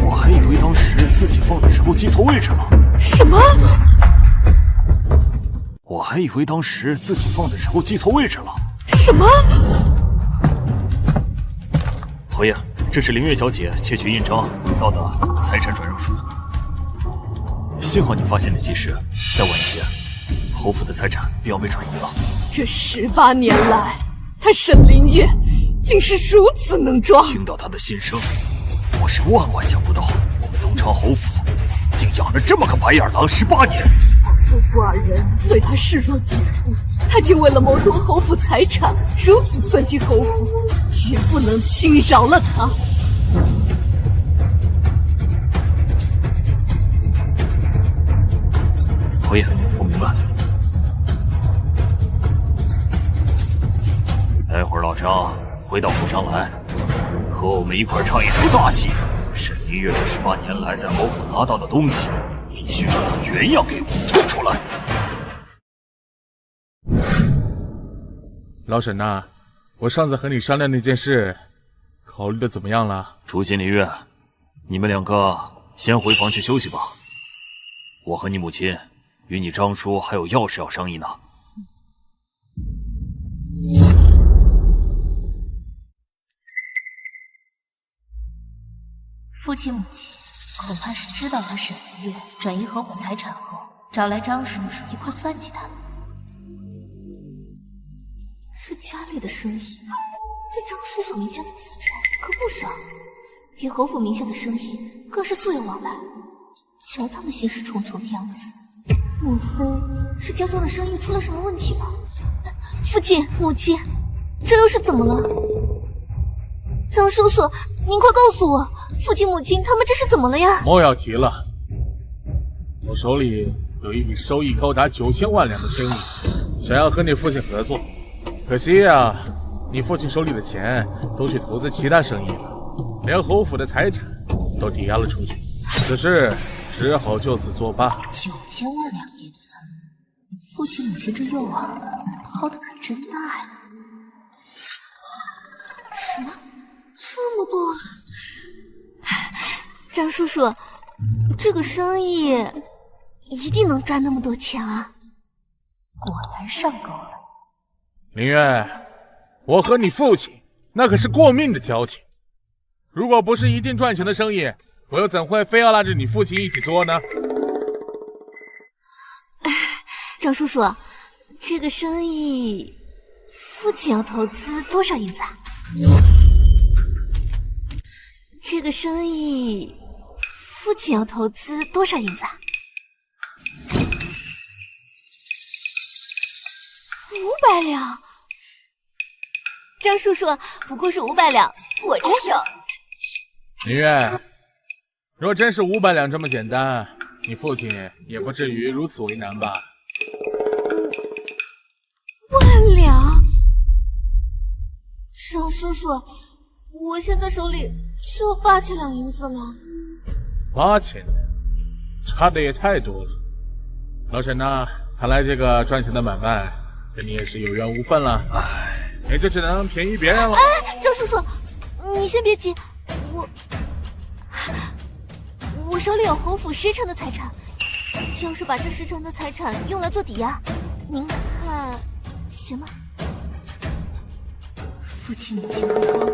我还以为当时自己放的时候记错位置了。
什么？
我还以为当时自己放的时候记错位置了。
什么？
侯爷，这是凌月小姐窃取印章伪造的财产转让书。幸好你发现的及时，再晚一些，侯府的财产便要被转移了。
这18年来，他沈凌月竟是如此能装。
听到他的心声，我是万万想不到，我们东昌侯府竟养了这么个白眼狼18年。
我夫妇二人对他视若己出，他竟为了谋夺侯府财产，如此算计侯府，绝不能轻饶了他。
侯爷，我明白。待会儿老张回到府上来，和我们一块唱一出大戏。沈凌月这18年来在侯府拿到的东西，必须让他原样给我吐出来。
老沈呐，我上次和你商量那件事，考虑的怎么样了？
竹心、凌月，你们两个先回房去休息吧。我和你母亲与你张叔还有要事要商议呢。
父亲母亲恐怕是知道了沈凌月转移侯府财产后，找来张叔叔一块算计他。
是家里的生意，这张叔叔名下的资产可不少，与侯府名下的生意更是素有往来。瞧他们心事重重的样子，莫非是家中的生意出了什么问题吗？父亲母亲，这又是怎么了？张叔叔，您快告诉我，父亲母亲他们这是怎么了呀？
莫要提了，我手里有一笔收益高达9000万两的生意，想要和你父亲合作，可惜呀，你父亲手里的钱都去投资其他生意了，连侯府的财产都抵押了出去，此事只好就此作罢。
9000万两银子，父亲母亲这诱饵抛的可真大呀！
什么？这么多？张叔叔，这个生意一定能赚那么多钱啊！
果然上钩了。
凌月，我和你父亲那可是过命的交情，如果不是一定赚钱的生意，我又怎会非要拉着你父亲一起做呢？
张叔叔，这个生意父亲要投资多少银子啊？这个生意父亲要投资多少银子啊？500两。张叔叔，不过是500两，我这有。
凌月，若真是500两这么简单，你父亲也不至于如此为难吧
？5万两？张叔叔，我现在手里只有8000两银子了。
8000，差的也太多了。老沈呐，看来这个赚钱的买卖跟你也是有缘无分了。你就只能便宜别人了。
哎，张叔叔，你先别急，我手里有侯府10成的财产，要是把这10成的财产用来做抵押，您看行吗？
父亲母亲和哥哥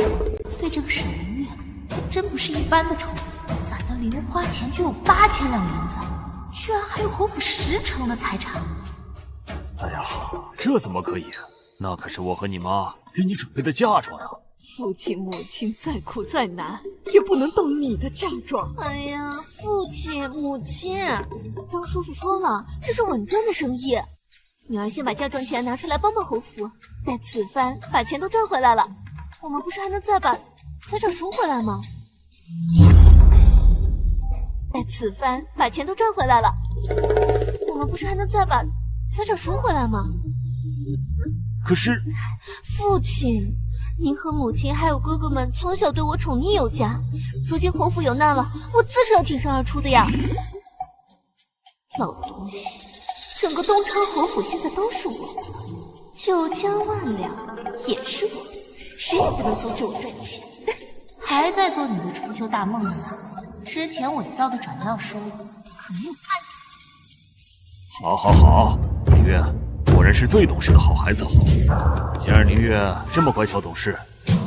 对这个沈凌月还真不是一般的宠，咱的零花钱就有8000两银子，居然还有侯府10成的财产。
哎呀，这怎么可以？那可是我和你妈给你准备的嫁妆啊！
父亲母亲再苦再难，也不能动你的嫁妆。
哎呀，父亲母亲，张叔叔说了，这是稳赚的生意。女儿先把嫁妆钱拿出来帮帮侯府，待此番把钱都赚回来了，我们不是还能再把财产赎回来吗？待此番把钱都赚回来了，我们不是还能再把财产赎回来吗？
可是，
父亲，您和母亲还有哥哥们从小对我宠溺有加，如今侯府有难了，我自是要挺身而出的呀。老东西，整个东昌侯府现在都是我的，9000万两也是我的，谁也不能阻止我赚钱。
还在做你的春秋大梦呢。之前伪造的转让书可没有判决。
好，林月，果然是最懂事的好孩子。既然林月这么乖巧懂事，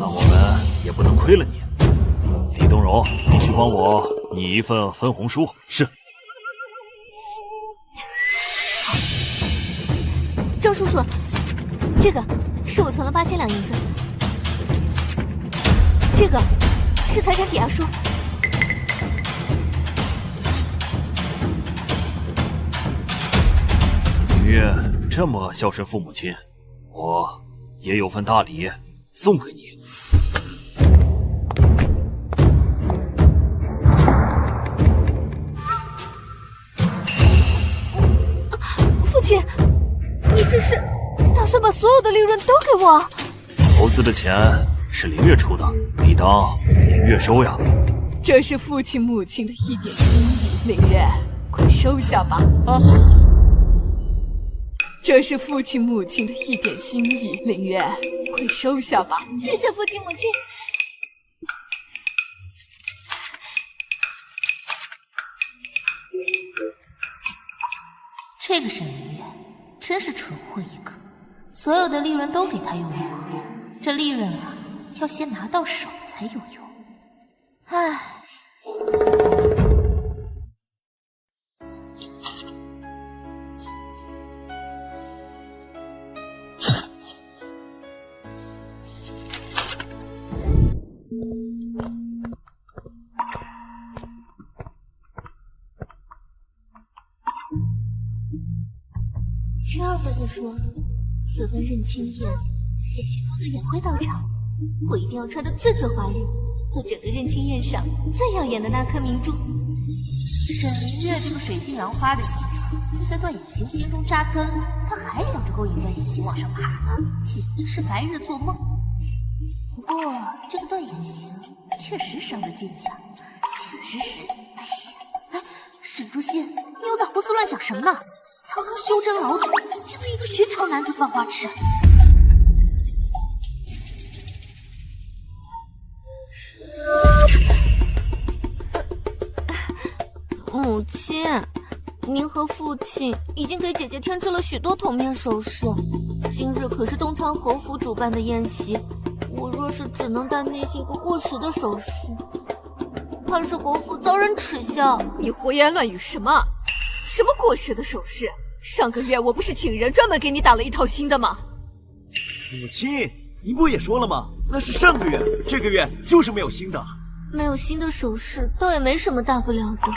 那我们也不能亏了你。李东荣，你去帮我拟一份分红书。是。
张叔叔，这个是我存了8000两银子，这个是财产抵押书。
林月这么孝顺父母亲，我也有份大礼送给你。
父亲，你这是打算把所有的利润都给我？
投资的钱是林月出的，理当林月收呀。
这是父亲母亲的一点心意，林月，快收下吧！啊！这是父亲母亲的一点心意，林月，快收下吧！
谢谢父亲母亲。
这个沈凌月真是蠢货一个，所有的利润都给他又如何？这利润啊，要先拿到手才有用。唉。
君二哥哥说，此番认亲宴，妍希哥哥也会到场。我一定要穿得最华丽，做整个认亲宴上最耀眼的那颗明珠。
沈凌月这个水性杨花的形象，在段衍行心中扎根，他还想着勾引段衍行往上爬呢，简直是白日做梦。不过这个段衍行确实生得俊俏，简直是……哎，沈竹心，你又在胡思乱想什么呢？堂堂修真老祖，竟对一个寻常男子犯花痴！
母亲，您和父亲已经给姐姐添置了许多铜面首饰，今日可是东昌侯府主办的宴席，我若是只能戴那些个过时的首饰，怕是侯府遭人耻笑。
你胡言乱语什么？什么过时的首饰？上个月我不是请人专门给你打了一套新的吗？
母亲，您不也说了吗？那是上个月，这个月就是没有新的。
没有新的首饰，倒也没什么大不了的，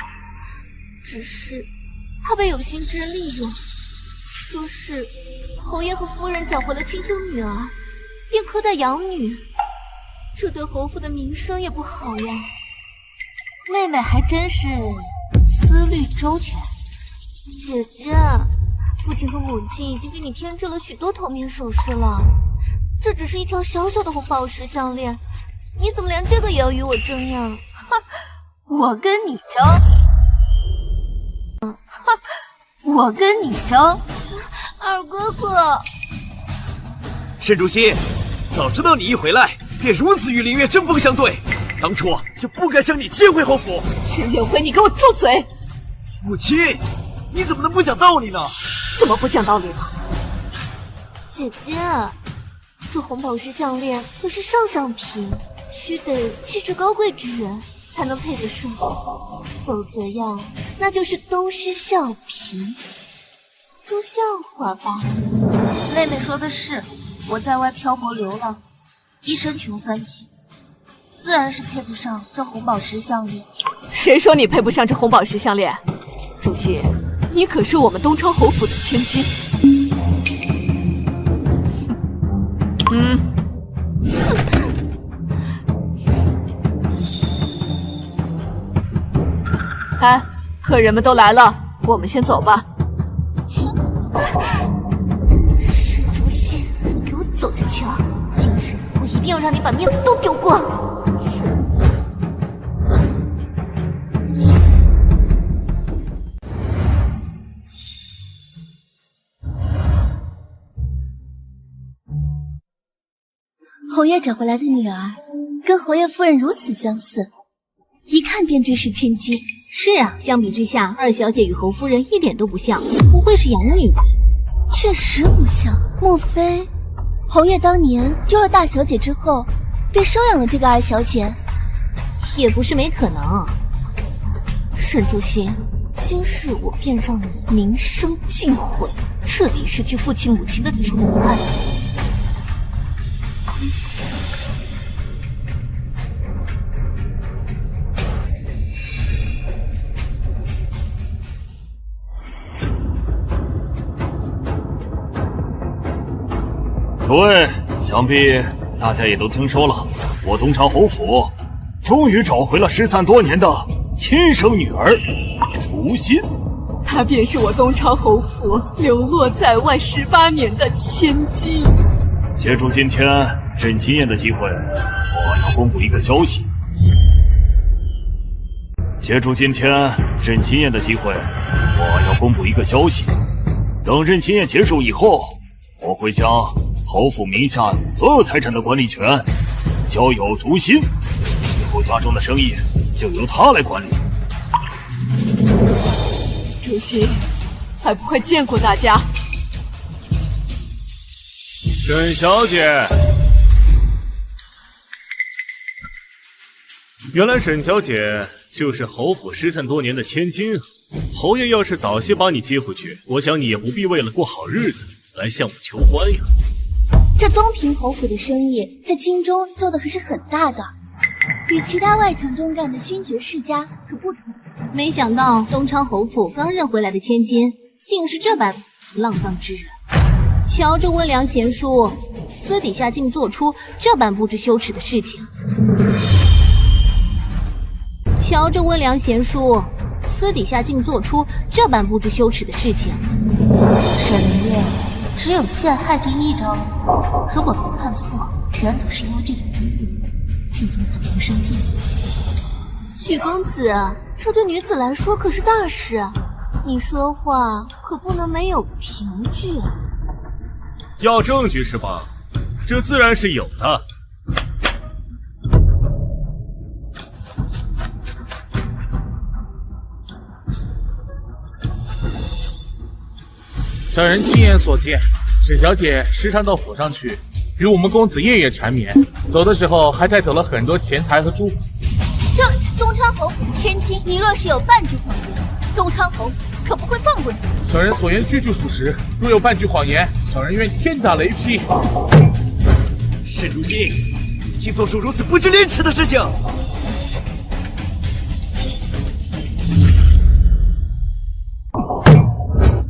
只是怕被有心之人利用，说是侯爷和夫人找回了亲生女儿，便苛待养女，这对侯府的名声也不好呀。
妹妹还真是思虑周全。
姐姐，父亲和母亲已经给你添置了许多铜面首饰了，这只是一条小小的红宝石项链，你怎么连这个也要与我争呀？
哈，我跟你争？哈，我跟你争？
二哥哥，
沈竹心，早知道你一回来便如此与林月针锋相对，当初就不该将你接回侯府。
沈月辉，你给我住嘴！
母亲，你怎么能不讲道理呢？
怎么不讲道理了？
姐姐，这红宝石项链可是上品，须得气质高贵之人才能配得上，否则呀，那就是东施效颦，做笑话吧。
妹妹说的是，我在外漂泊流浪，一身穷酸气，自然是配不上这红宝石项链。
谁说你配不上这红宝石项链？主席，你可是我们东昌侯府的千金。哎，客人们都来了，我们先走吧。
沈竹心，你给我走着瞧！今日我一定要让你把面子都丢光！
侯爷找回来的女儿，跟侯爷夫人如此相似，一看便知是千金。
是啊，相比之下，二小姐与侯夫人一点都不像，不会是养女吧？
确实不像，莫非侯爷当年丢了大小姐之后，便收养了这个二小姐？
也不是没可能。
沈竹心，今日我便让你名声尽毁，彻底失去父亲母亲的宠爱。
各位，想必大家也都听说了，我东昌侯府终于找回了失散多年的亲生女儿竹心。
她便是我东昌侯府流落在外18年的千金。
借助今天任金燕的机会，我要公布一个消息。借助今天任金燕的机会，我要公布一个消息。等任金燕结束以后，我会将侯府名下所有财产的管理权交由竹心，以后家中的生意就由他来管理。
竹心，还不快见过大家！
沈小姐，原来沈小姐就是侯府失散多年的千金啊！侯爷要是早些把你接回去，我想你也不必为了过好日子来向我求欢呀。
这东平侯府的生意在京中做的可是很大的，与其他外强中干的勋爵世家可不同。
没想到东昌侯府刚认回来的千金，竟是这般浪荡之人。瞧这温良贤淑，私底下竟做出这般不知羞耻的事情。瞧这温良贤淑，私底下竟做出这般不知羞耻的事情。沈明月，只有陷害这一招。如果没看错，原主是因为这种阴影，最终才萌生戒律。
许公子，这对女子来说可是大事，你说话可不能没有凭据啊！
要证据是吧？这自然是有的。小人亲眼所见，沈小姐时常到府上去，与我们公子夜夜缠绵，走的时候还带走了很多钱财和珠宝。
这里是东昌侯府的千金，你若是有半句谎言，东昌侯府可不会放过你。
小人所言句句属实，若有半句谎言，小人愿天打雷劈。
沈竹心，你竟做出如此不知廉耻的事情！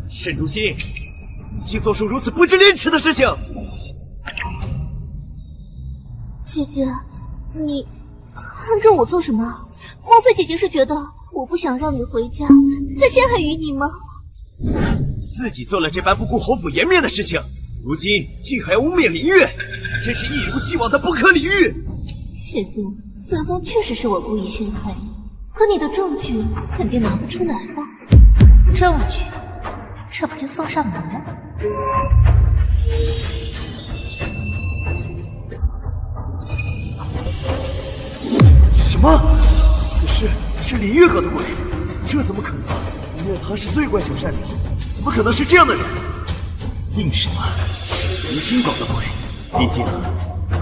沈竹心，你竟做出如此不知廉耻的事情！
姐姐，你看着我做什么？莫非姐姐是觉得我不想让你回家，再陷害于你吗？
自己做了这般不顾侯府颜面的事情，如今竟还污蔑林月，真是一如既往的不可理喻。
姐姐，此番确实是我故意陷害你，可你的证据肯定拿不出来吧？
证据？这不就送上门了吗？
什么？此事是林月搞的鬼？这怎么可能？林月她是最乖巧善良，怎么可能是这样的人？硬什么？是林心搞的鬼？毕竟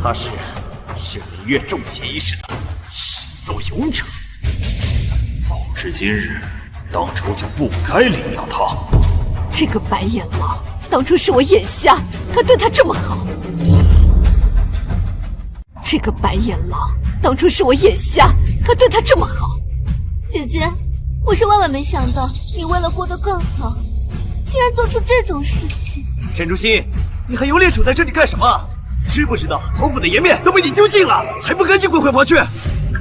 他是林月重邪一事的始作俑者。
至今日，当初就不该领养他。
这个白眼狼，当初是我眼瞎，还对他这么好。这个白眼狼，当初是我眼瞎，还对他这么好。
姐姐，我是万万没想到，你为了过得更好，竟然做出这种事情。
沈竹心，你还有脸杵在这里干什么？知不知道侯府的颜面都被你丢尽了，还不赶紧滚回房去！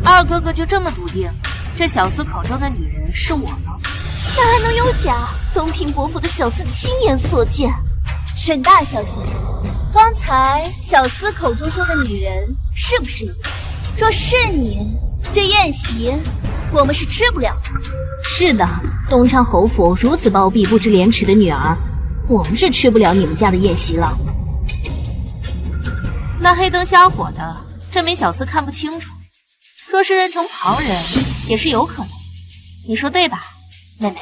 二哥哥就这么笃定，这小厮口中的女人是我吗？
那还能有假？东平伯府的小厮亲眼所见。
沈大小姐，方才小厮口中说的女人是不是你？若是你，这宴席我们是吃不了的。
是的，东昌侯府如此包庇不知廉耻的女儿，我们是吃不了你们家的宴席了。那黑灯瞎火的，这名小厮看不清楚，若是认成旁人，也是有可能。你说对吧，妹妹？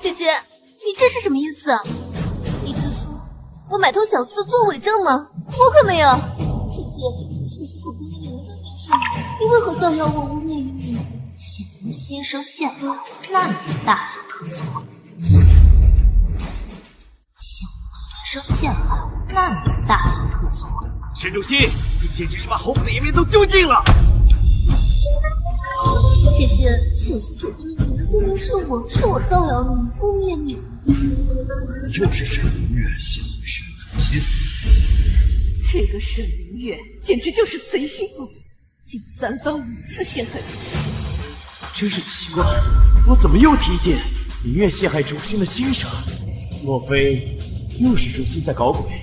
姐姐，你这是什么意思？你是说我买通小厮做伪证吗？我可没有。姐姐，小厮口中的女人分明是你，你为何造谣我污蔑于你？
显露心生陷害，那你就大错特错。显露心生陷害，那你就大错特错。
沈竹心，你简直是把侯府的颜面都丢尽了！
姐姐，小厮口中的女人分明是我，是我造谣你，污蔑你。
又是沈明月陷害沈竹心，
这个沈明月简直就是贼心不死，竟3番5次陷害竹心。
真是奇怪，我怎么又听见明月陷害竹心的心声？莫非又是竹心在搞鬼？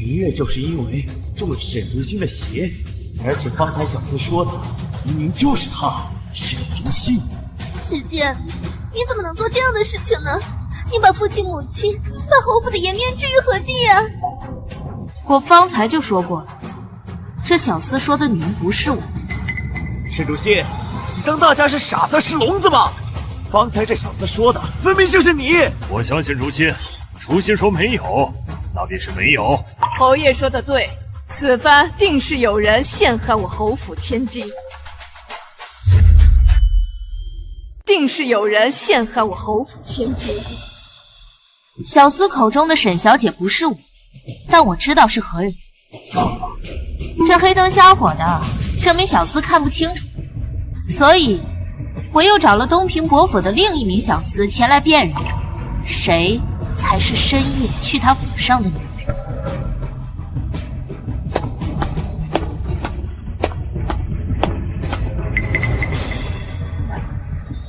明月就是因为中了沈竹心的邪，而且方才小厮说的明明就是他，沈竹心。
姐姐，你怎么能做这样的事情呢？你把父亲母亲，把侯府的颜面置于何地啊？
我方才就说过了，这小厮说的女人不是我。
沈竹心，你当大家是傻子是聋子吗？方才这小厮说的分明就是你。
我相信竹心，竹心说没有，那便是没有。
侯爷说的对，此番定是有人陷害我侯府千金，定是有人陷害我侯府千金。
小厮口中的沈小姐不是我，但我知道是何人。这黑灯瞎火的，这名小厮看不清楚，所以我又找了东平伯府的另一名小厮前来辨认，谁才是深夜去他府上的女人。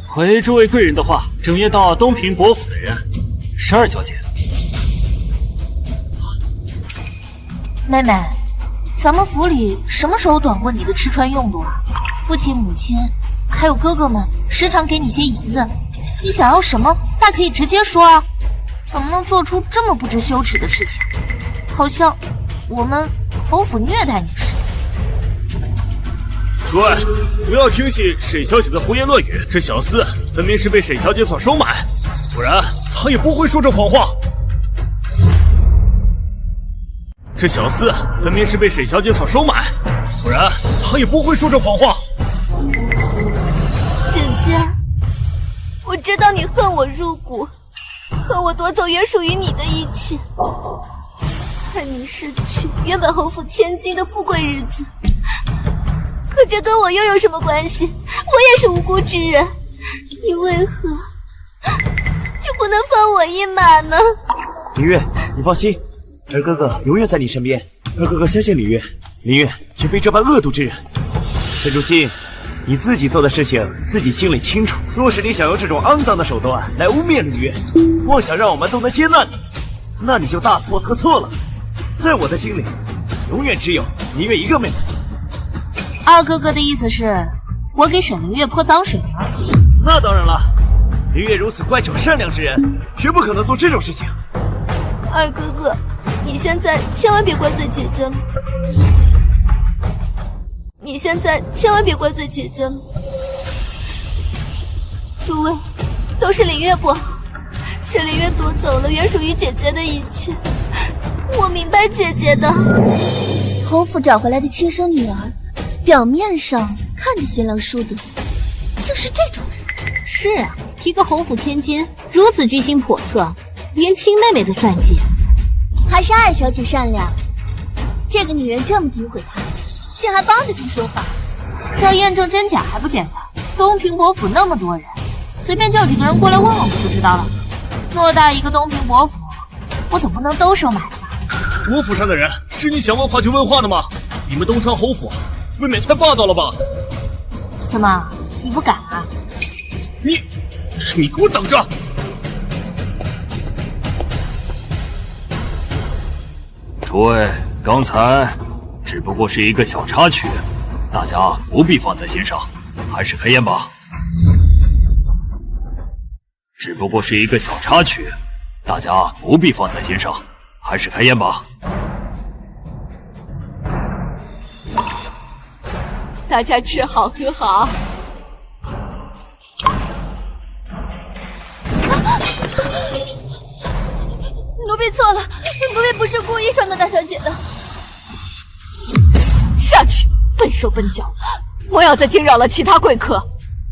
回诸位贵人的话，整夜到东平伯府的人是二小姐。
妹妹，咱们府里什么时候短过你的吃穿用度啊？父亲、母亲还有哥哥们时常给你些银子，你想要什么大可以直接说啊，怎么能做出这么不知羞耻的事情？好像我们侯府虐待你似的。
诸位，不要听信沈小姐的胡言乱语，这小厮分明是被沈小姐所收买，不然她也不会说这谎话。这小厮分明是被沈小姐所收买，不然她也不会说这谎话。
姐姐，我知道你恨我入骨，恨我夺走原属于你的一切，恨你失去原本侯府千金的富贵日子。可这跟我又有什么关系？我也是无辜之人，你为何就不能放我一马呢？
林月，你放心，二哥哥永远在你身边。二哥哥相信林月，林月绝非这般恶毒之人。沈竹心，你自己做的事情自己心里清楚。若是你想用这种肮脏的手段来污蔑林月，妄想让我们都能接纳你，那你就大错特错了。在我的心里，永远只有林月一个妹妹。
二哥哥的意思是，我给沈凌月泼脏水吗？
那当然了，林月如此乖巧善良之人，绝不可能做这种事情。
二哥哥，你现在千万别怪罪姐姐了。你现在千万别怪罪姐姐了。诸位，都是凌月不好，是凌月夺走了原属于姐姐的一切。我明白姐姐的。
侯府找回来的亲生女儿，表面上看着贤良淑德，竟是这种人。
是啊，提个侯府千金，如此居心叵测，连亲妹妹都算计。
还是二小姐善良，这个女人这么诋毁她，竟还帮着她说话。
要验证真假还不简单？东平伯府那么多人，随便叫几个人过来问问不就知道了？偌大一个东平伯府，我总不能都收买了吧？
我府上的人是你想问话就问话的吗？你们东昌侯府未免太霸道了吧？
怎么，你不敢啊？
你给我等着！
诸位，刚才只不过是一个小插曲，大家不必放在心上，还是开宴吧。只不过是一个小插曲，大家不必放在心上，还是开宴吧。
大家吃好喝好。
奴婢错了，奴婢不是故意撞到大小姐的。
下去，笨手笨脚，莫要再惊扰了其他贵客。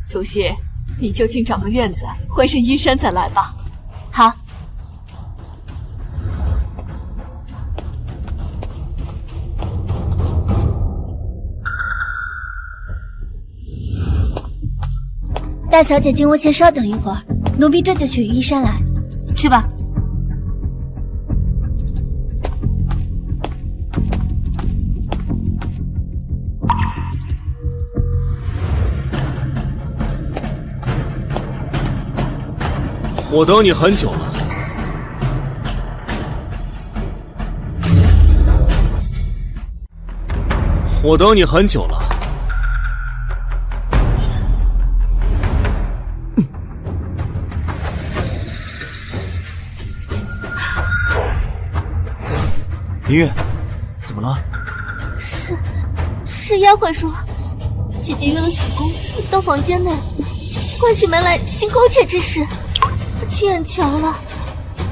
主席，你就近找个院子换身衣衫再来吧。
好。
大小姐，请我先稍等一会儿，奴婢这就取衣衫来。
去吧。
我等你很久了。我等你很久了。
林月，怎么了？
是丫鬟说，姐姐约了许公子到房间内，关起门来行苟且之事。亲眼瞧了，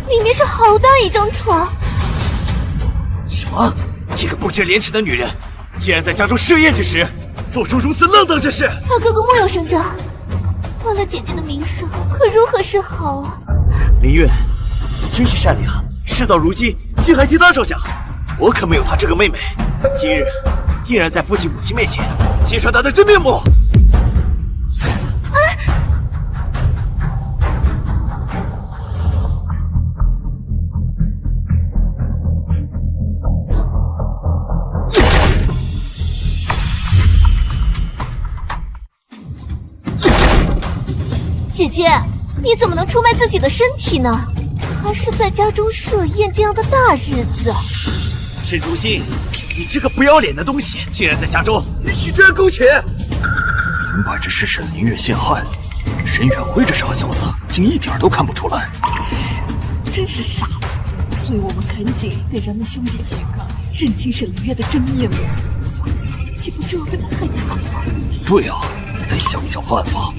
里面是好大一张床。
什么？这个不知廉耻的女人，竟然在家中设宴之时，做出如此浪荡之事！
二哥哥莫有声张，坏了姐姐的名声，可如何是好啊？
林月，你真是善良，事到如今竟还替她着想。我可没有她这个妹妹，今日定然在父亲母亲面前揭穿她的真面目。
姐姐，你怎么能出卖自己的身体呢？还是在家中设宴这样的大日子？
沈如心，你这个不要脸的东西，竟然在家中与许之安勾结！
明摆着是沈凌月陷害，沈远辉这傻小子竟一点都看不出来。
真是傻子！所以我们赶紧得让那兄弟几个认清沈凌月的真面目，否则岂不就要被他害惨了？
对啊，得想想办法。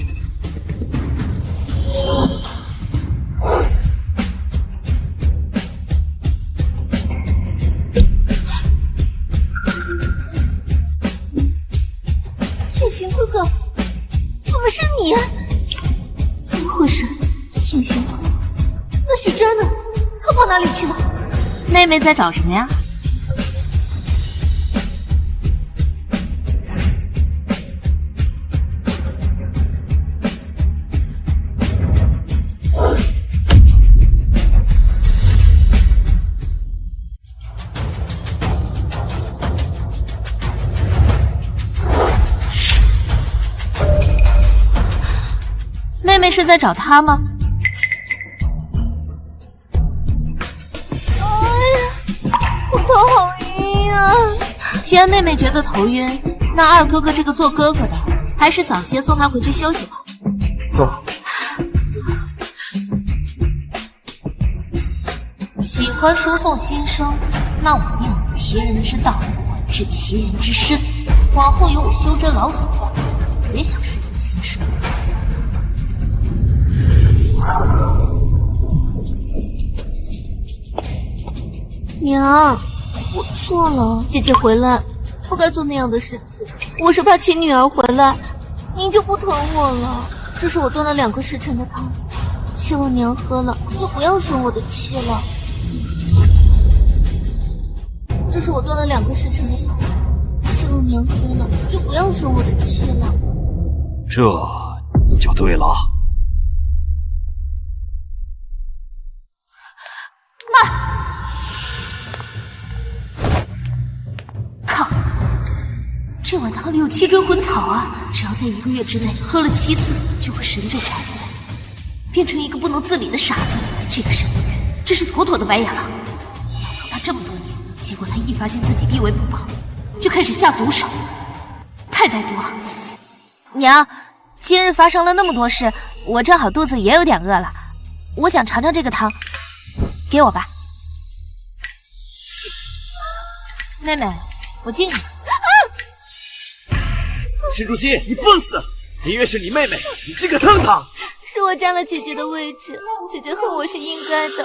燕行哥哥，怎么是你？怎么回事？燕行哥哥，那许真呢？他跑哪里去了？
妹妹在找什么呀？妹妹是在找他吗？
哎呀，我头好晕啊！
既然妹妹觉得头晕，那二哥哥这个做哥哥的，还是早些送她回去休息吧。
走。
喜欢输送心声，那我便以其人之道治其人之身。往后有我修真老祖在，别想输送心声。
娘，我错了，姐姐回来不该做那样的事情。我是怕秦女儿回来，您就不疼我了。这是我炖了2个时辰的汤，希望娘喝了就不要生我的气了。这是我炖了2个时辰的汤，希望娘喝了就不要生我的气了。
这就对了。
靠！这碗汤里有7追魂草啊！只要在1个月之内喝了7次，就会神咒改回来，变成一个不能自理的傻子。这个沈明月真是妥妥的白眼狼！养到他这么多年，结果他一发现自己地位不保，就开始下毒手，太歹毒了。
娘，今日发生了那么多事，我正好肚子也有点饿了，我想尝尝这个汤，给我吧。妹妹，我敬你。
沈竹心，你放肆！林月是你妹妹，你这个堂堂！
是我占了姐姐的位置，姐姐恨我是应该的，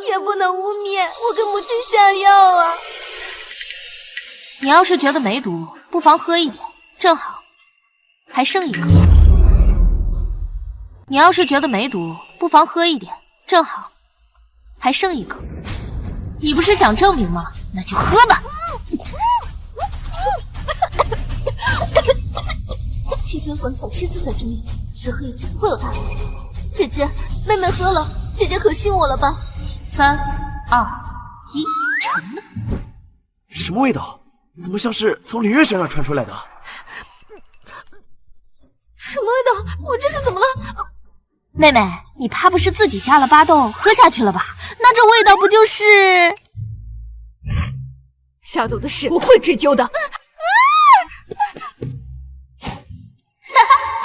也不能污蔑我给母亲下药啊！
你要是觉得没毒，不妨喝一点，正好，还剩1颗。你要是觉得没毒，不妨喝一点，正好，还剩1颗。你不是想证明吗？那就喝吧。
7追魂草7次在之内，只喝1次会有大用。姐姐，妹妹喝了，姐姐可信我了吧
？3、2、1，成了。
什么味道？怎么像是从林月身上传出来的？
什么味道？我这是怎么了？
妹妹，你怕不是自己下了巴豆喝下去了吧？那这味道不就是……
下毒的事不会追究的。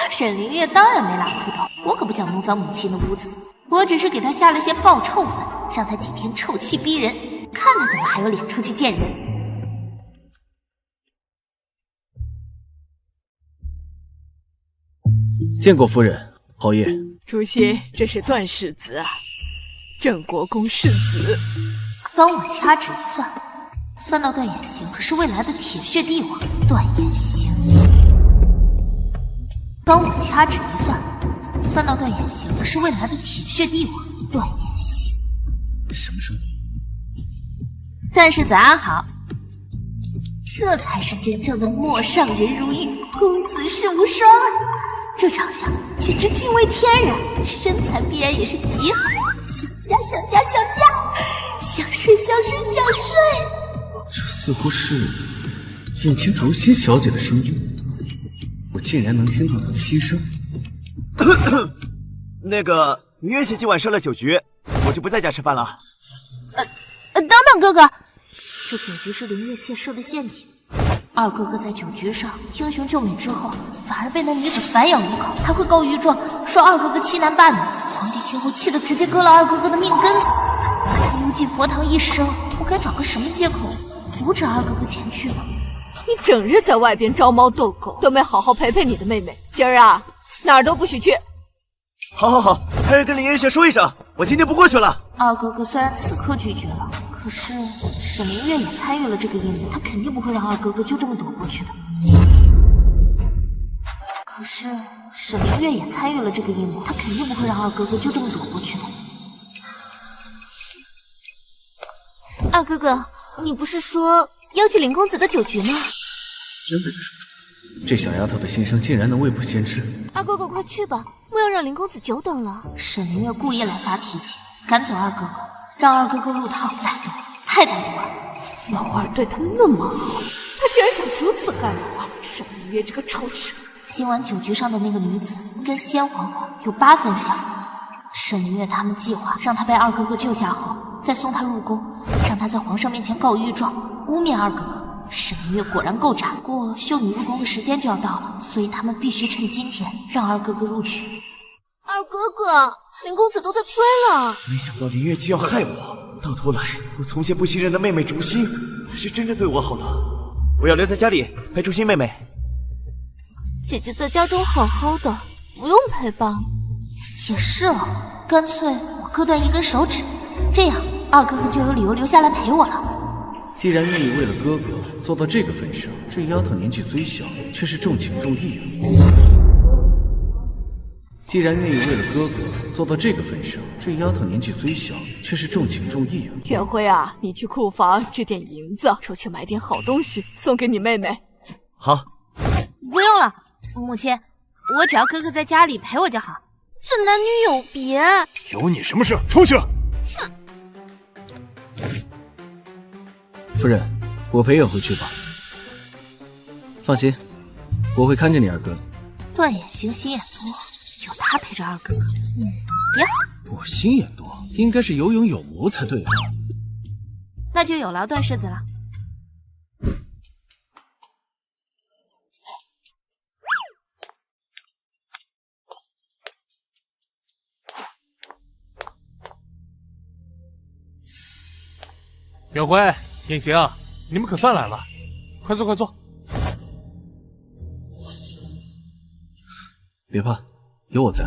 沈凌月当然没拉裤头，我可不想弄脏母亲的屋子，我只是给她下了些爆臭粉，让她几天臭气逼人，看她怎么还有脸出去见人。
见过夫人，侯爷。
主席，这是段世子啊，郑国公世子。
帮我掐指一算，算到段衍行可是未来的铁血帝王段衍行。帮我掐指一算，算到段衍行可是未来的铁血帝王段衍行。
什么声音？
段世子安好，这才是真正的陌上人如玉，公子世无双啊！这长相简直惊为天人，身材必然也是极好，想嫁想嫁想嫁，想睡想睡想睡。
这似乎是眼前竹心小姐的声音。我竟然能听到她的心声。
那个，林月姐今晚设了酒局，我就不在家吃饭了。
等等哥哥，这酒局是林月妾设的陷阱。二哥哥在酒局上英雄救美之后，反而被那女子反咬一口，还会告御状说二哥哥欺男霸女。皇帝听后气得直接割了二哥哥的命根子。幽禁佛堂一生，我该找个什么借口阻止二哥哥前去呢？
你整日在外边招猫逗狗，都没好好陪陪你的妹妹。今儿啊，哪儿都不许去。
好，派人跟林月姐说一声，我今天不过去了。
二哥哥虽然此刻拒绝了，可是沈明月也参与了这个阴谋，他肯定不会让二哥哥就这么躲过去的。可是沈明月也参与了这个阴谋，他肯定不会让二哥哥就这么躲过去的。
二哥哥，你不是说要去林公子的酒局吗？
真被他说中了，这小丫头的心声竟然能未卜先知。
二哥哥快去吧，不要让林公子久等了。
沈明月故意来发脾气，赶走二哥哥，让二哥哥入套，歹毒，太歹毒了。
老二对他那么好，他竟然想如此干扰啊！沈明月这个臭蛇！
今晚酒局上的那个女子跟先皇后有8分像。沈明月他们计划让她被二哥哥救下后，再送她入宫，让她在皇上面前告御状，污蔑二哥哥。沈明月果然够渣，不过修女入宫的时间就要到了，所以他们必须趁今天让二哥哥入局。
二哥哥，林公子都在催了。
没想到林月姬要害我，到头来我从前不信任的妹妹竹心，才是真正对我好的。我要留在家里陪竹心妹妹。
姐姐在家中好好的，不用陪伴。
也是哦，干脆我割断1根手指，这样二哥哥就有理由留下来陪我了。
既然愿意为了哥哥做到这个份上，这丫头年纪虽小，却是重情重义啊。既然愿意为了哥哥做到这个份上，这丫头年纪虽小，却是重情重义啊。
元辉啊，你去库房支点银子，出去买点好东西送给你妹妹。
好，
不用了，母亲，我只要哥哥在家里陪我就好。
这男女有别。
有你什么事？出去！
哼。
夫人，我陪远回去吧。放心，我会看着你二哥的。
断眼行，心眼多，就他陪着二哥哥，别好。
我心眼多，应该是有勇有谋才对啊。
那就有劳段世子了。
远辉、隐形，你们可算来了，快坐快坐。
别怕，有我在。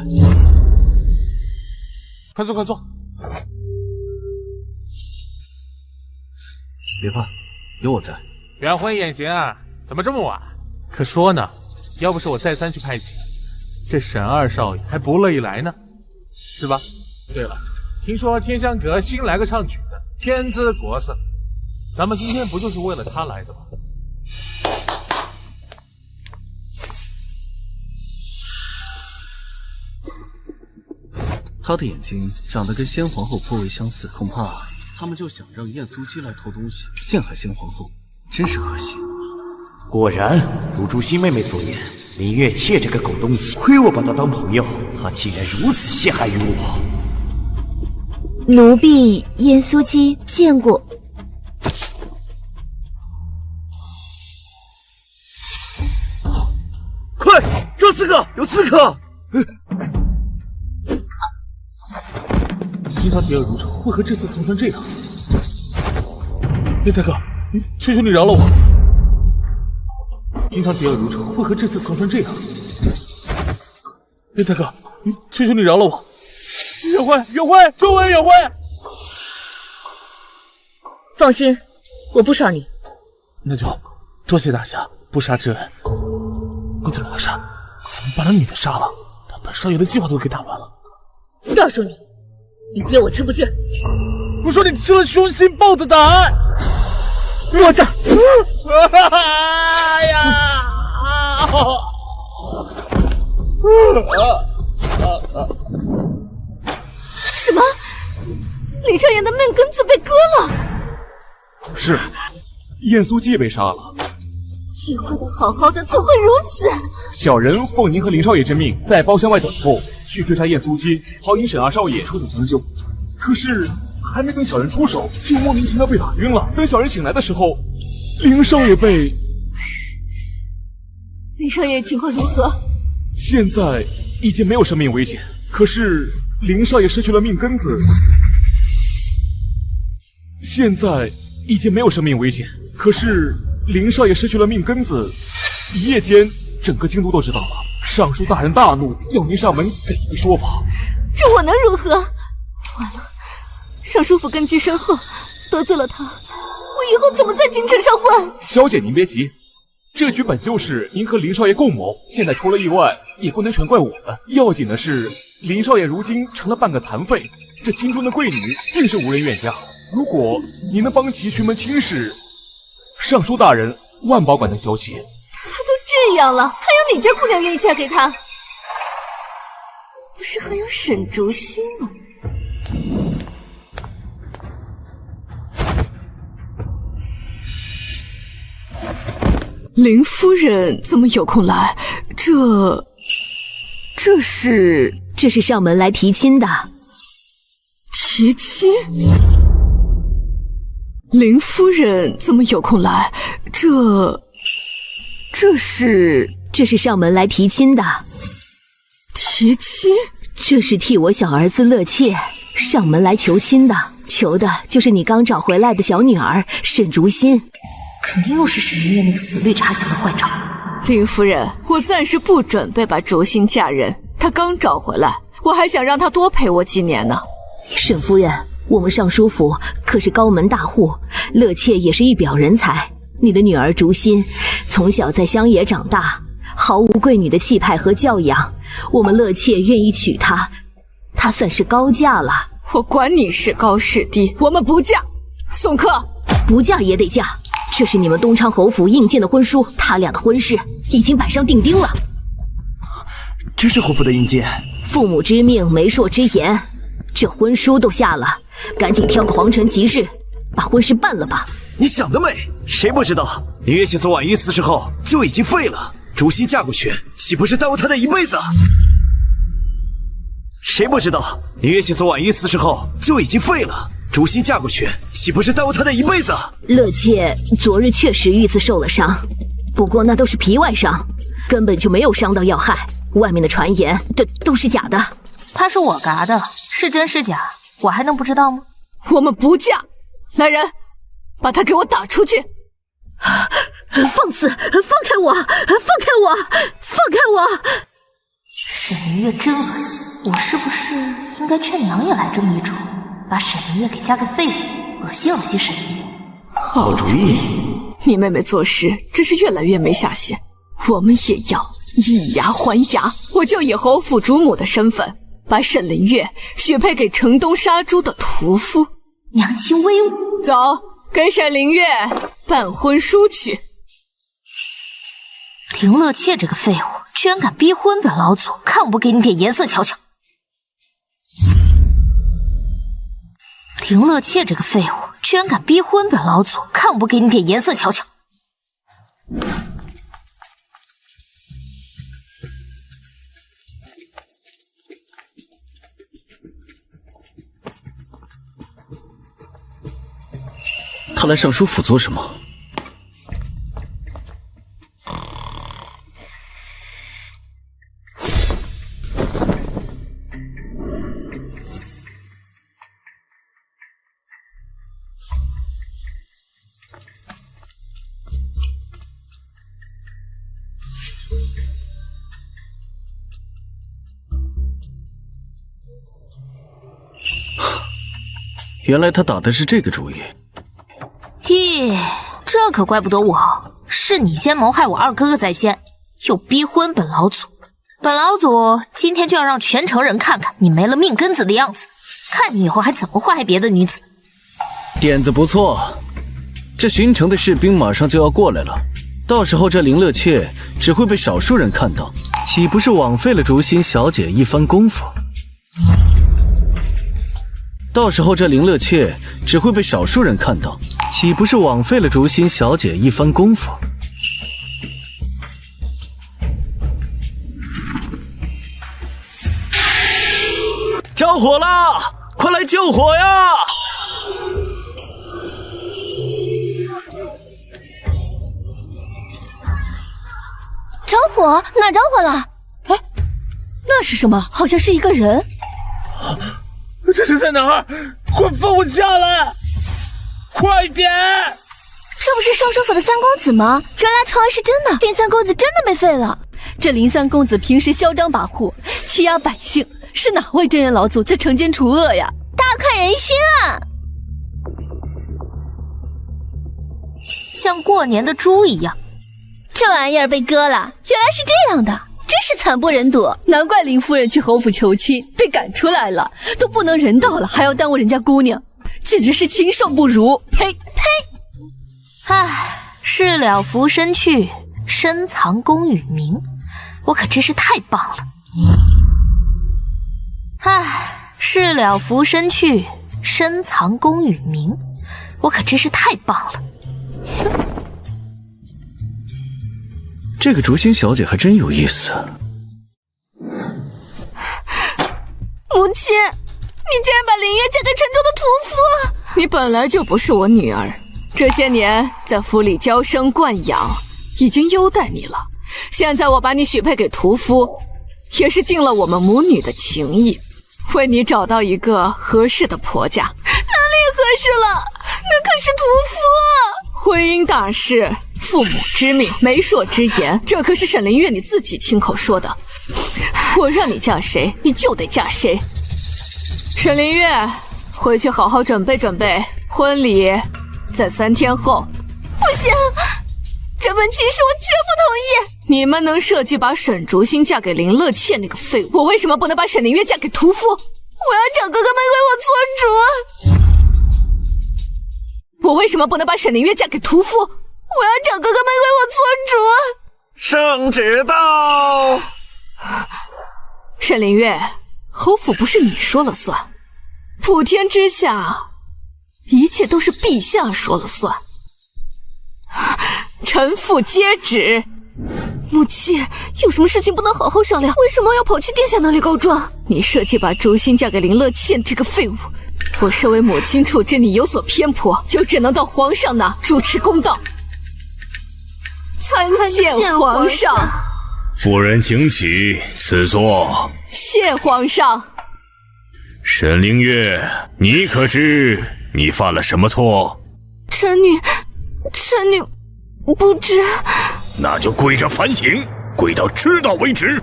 快坐快坐。
别怕，有我在。
远辉、隐形，怎么这么晚？可说呢，要不是我再三去派遣，这沈二少爷还不乐意来呢，是吧？对了，听说天香阁新来个唱曲的，天姿国色，咱们今天不就是为了他来的吗？
他的眼睛长得跟先皇后颇为相似，恐怕他们就想让晏苏姬来偷东西，陷害先皇后，真是可惜。
果然如竹心妹妹所言，林月妾这个狗东西，亏我把她当朋友，她竟然如此陷害于我。
奴婢晏苏姬见过。
快抓刺客，有刺客！
平常嫉恶如仇，为何这次怂成这样？叶大哥，求求你饶了我！平常嫉恶如仇，为何这次怂成这样？叶大哥，求求你饶了我！远辉，远辉，救我！远辉！
放心，我不杀你。
那就多谢大侠不杀之恩。你怎么回事？怎么把那女的杀了？把本少爷的计划都给打乱了。
告诉你，你爹我吃不进。
我说你吃了雄心豹子胆！
我的！
哎呀！
什么？林少爷的命根子被割了？
是，晏苏姬被杀了。
计划的好好的，怎会如此？
小人奉您和林少爷之命，在包厢外等候，去追杀晏苏姬，好引沈二少爷出手相救。可是还没等小人出手，就莫名其妙被打晕了。等小人醒来的时候，林少爷被……
林少爷情况如何？
现在已经没有生命危险，可是林少爷失去了命根子。现在已经没有生命危险，可是林少爷失去了命根子。一夜间，整个京都都知道了。尚书大人大怒，要您上门给一个说法。
这我能如何？完了，尚书府根基深厚，得罪了他，我以后怎么在京城上混？
小姐您别急，这局本就是您和林少爷共谋，现在出了意外，也不能全怪我们。要紧的是，林少爷如今成了半个残废，这京中的贵女定是无人愿嫁。如果您能帮其寻门亲事，尚书大人万保管的消息。
他都这样了，还有哪家姑娘愿意嫁给他？不是还有沈竹心吗？
林夫人怎么有空来？这
是上门来提亲的。
提亲？林夫人怎么有空来？
这是上门来提亲的。
提亲？
这是替我小儿子乐妾上门来求亲的，求的就是你刚找回来的小女儿沈竹心。
肯定又是沈明月那个死绿茶想的坏招。
林夫人，我暂时不准备把竹心嫁人，她刚找回来，我还想让她多陪我几年呢。
沈夫人，我们尚书府可是高门大户，乐妾也是一表人才。你的女儿竹心从小在乡野长大，毫无贵女的气派和教养，我们乐妾愿意娶她，她算是高价了。
我管你是高是低，我们不嫁。送客，
不嫁也得嫁。这是你们东昌侯府印鉴的婚书，他俩的婚事已经摆上钉钉了。
这是侯府的印鉴？
父母之命，媒妁之言，这婚书都下了，赶紧挑个皇城吉日，把婚事办了吧。
你想得美！谁不知道林月写作婉玉死时候就已经废了，竹心嫁过去，岂不是耽误她的一辈子？谁不知道林月写作婉玉死时候就已经废了，竹心嫁过去，岂不是耽误她的一辈子？
乐妾昨日确实遇刺受了伤，不过那都是皮外伤，根本就没有伤到要害。外面的传言都是假的。
他是我嘎的，是真是假，我还能不知道吗？
我们不嫁。来人，把他给我打出去！
放肆！放开我！放开我！放开我！
沈凌月真恶心，我是不是应该劝娘也来这么一出，把沈凌月给嫁给废物，恶心恶心沈凌月？
好主意！
你妹妹做事真是越来越没下限，我们也要以牙还牙。我就以侯府主母的身份，把沈凌月许配给城东杀猪的屠夫。
娘亲威武！
走，给沈凌月办婚书去。
林乐妾这个废物，居然敢逼婚本老祖，看我不给你点颜色瞧瞧！林乐妾这个废物，居然敢逼婚本老祖，看我不给你点颜色瞧瞧！
他来尚书府做什么？原来他打的是这个主意。
咦，这可怪不得我，是你先谋害我二哥哥在先，又逼婚本老祖。本老祖今天就要让全城人看看你没了命根子的样子，看你以后还怎么祸害别的女子。
点子不错，这巡城的士兵马上就要过来了，到时候这林乐妾只会被少数人看到，岂不是枉费了竹心小姐一番功夫？到时候这林乐妾只会被少数人看到，岂不是枉费了竹心小姐一番功夫？着火啦！快来救火呀！
着火？哪着火了？
哎，那是什么？好像是一个人。
这是在哪儿？快放我下来！快点！
这不是尚书府的三公子吗？原来传闻是真的，林三公子真的被废了。
这林三公子平时嚣张跋扈，欺压百姓，是哪位真人老祖在惩奸除恶呀？
大快人心啊！
像过年的猪一样。
这玩意儿被割了，原来是这样的，真是惨不忍睹。
难怪林夫人去侯府求亲被赶出来了，都不能人道了，还要耽误人家姑娘，简直是禽兽不如！呸呸！
唉，事了拂身去，深藏功与名，我可真是太棒了。唉，事了拂身去，深藏功与名，我可真是太棒了。哼。
这个竹心小姐还真有意思。
母亲，你竟然把林月嫁给城中的屠夫！你本来就不是我女儿，这些年在府里娇生惯养，已经优待你了。现在我把你许配给屠夫，也是尽了我们母女的情谊，为你找到一个合适的婆家。哪里合适了？那可是屠夫啊！婚姻大事，父母之命，媒妁之言，这可是沈凌月你自己亲口说的。我让你嫁谁，你就得嫁谁。沈凌月，回去好好准备准备，婚礼在3天后。
不行，这门亲事我绝不同意。
你们能设计把沈竹心嫁给林乐倩那个废物，我为什么不能把沈凌月嫁给屠夫？
我要找哥哥们为我做主。
我为什么不能把沈凌月嫁给屠夫？
我要找哥哥们为我做主。
圣旨到。
沈凌月，侯府不是你说了算，普天之下，一切都是陛下说了算。臣妇接旨。
母亲，有什么事情不能好好商量？为什么要跑去殿下那里告状？
你设计把竹心嫁给林乐倩这个废物，我身为母亲处置你有所偏颇，就只能到皇上那主持公道。参见皇上。
夫人请起，赐座。
谢皇上。
沈凌月，你可知你犯了什么错？
臣女不知。
那就跪着反省，跪到知道为止。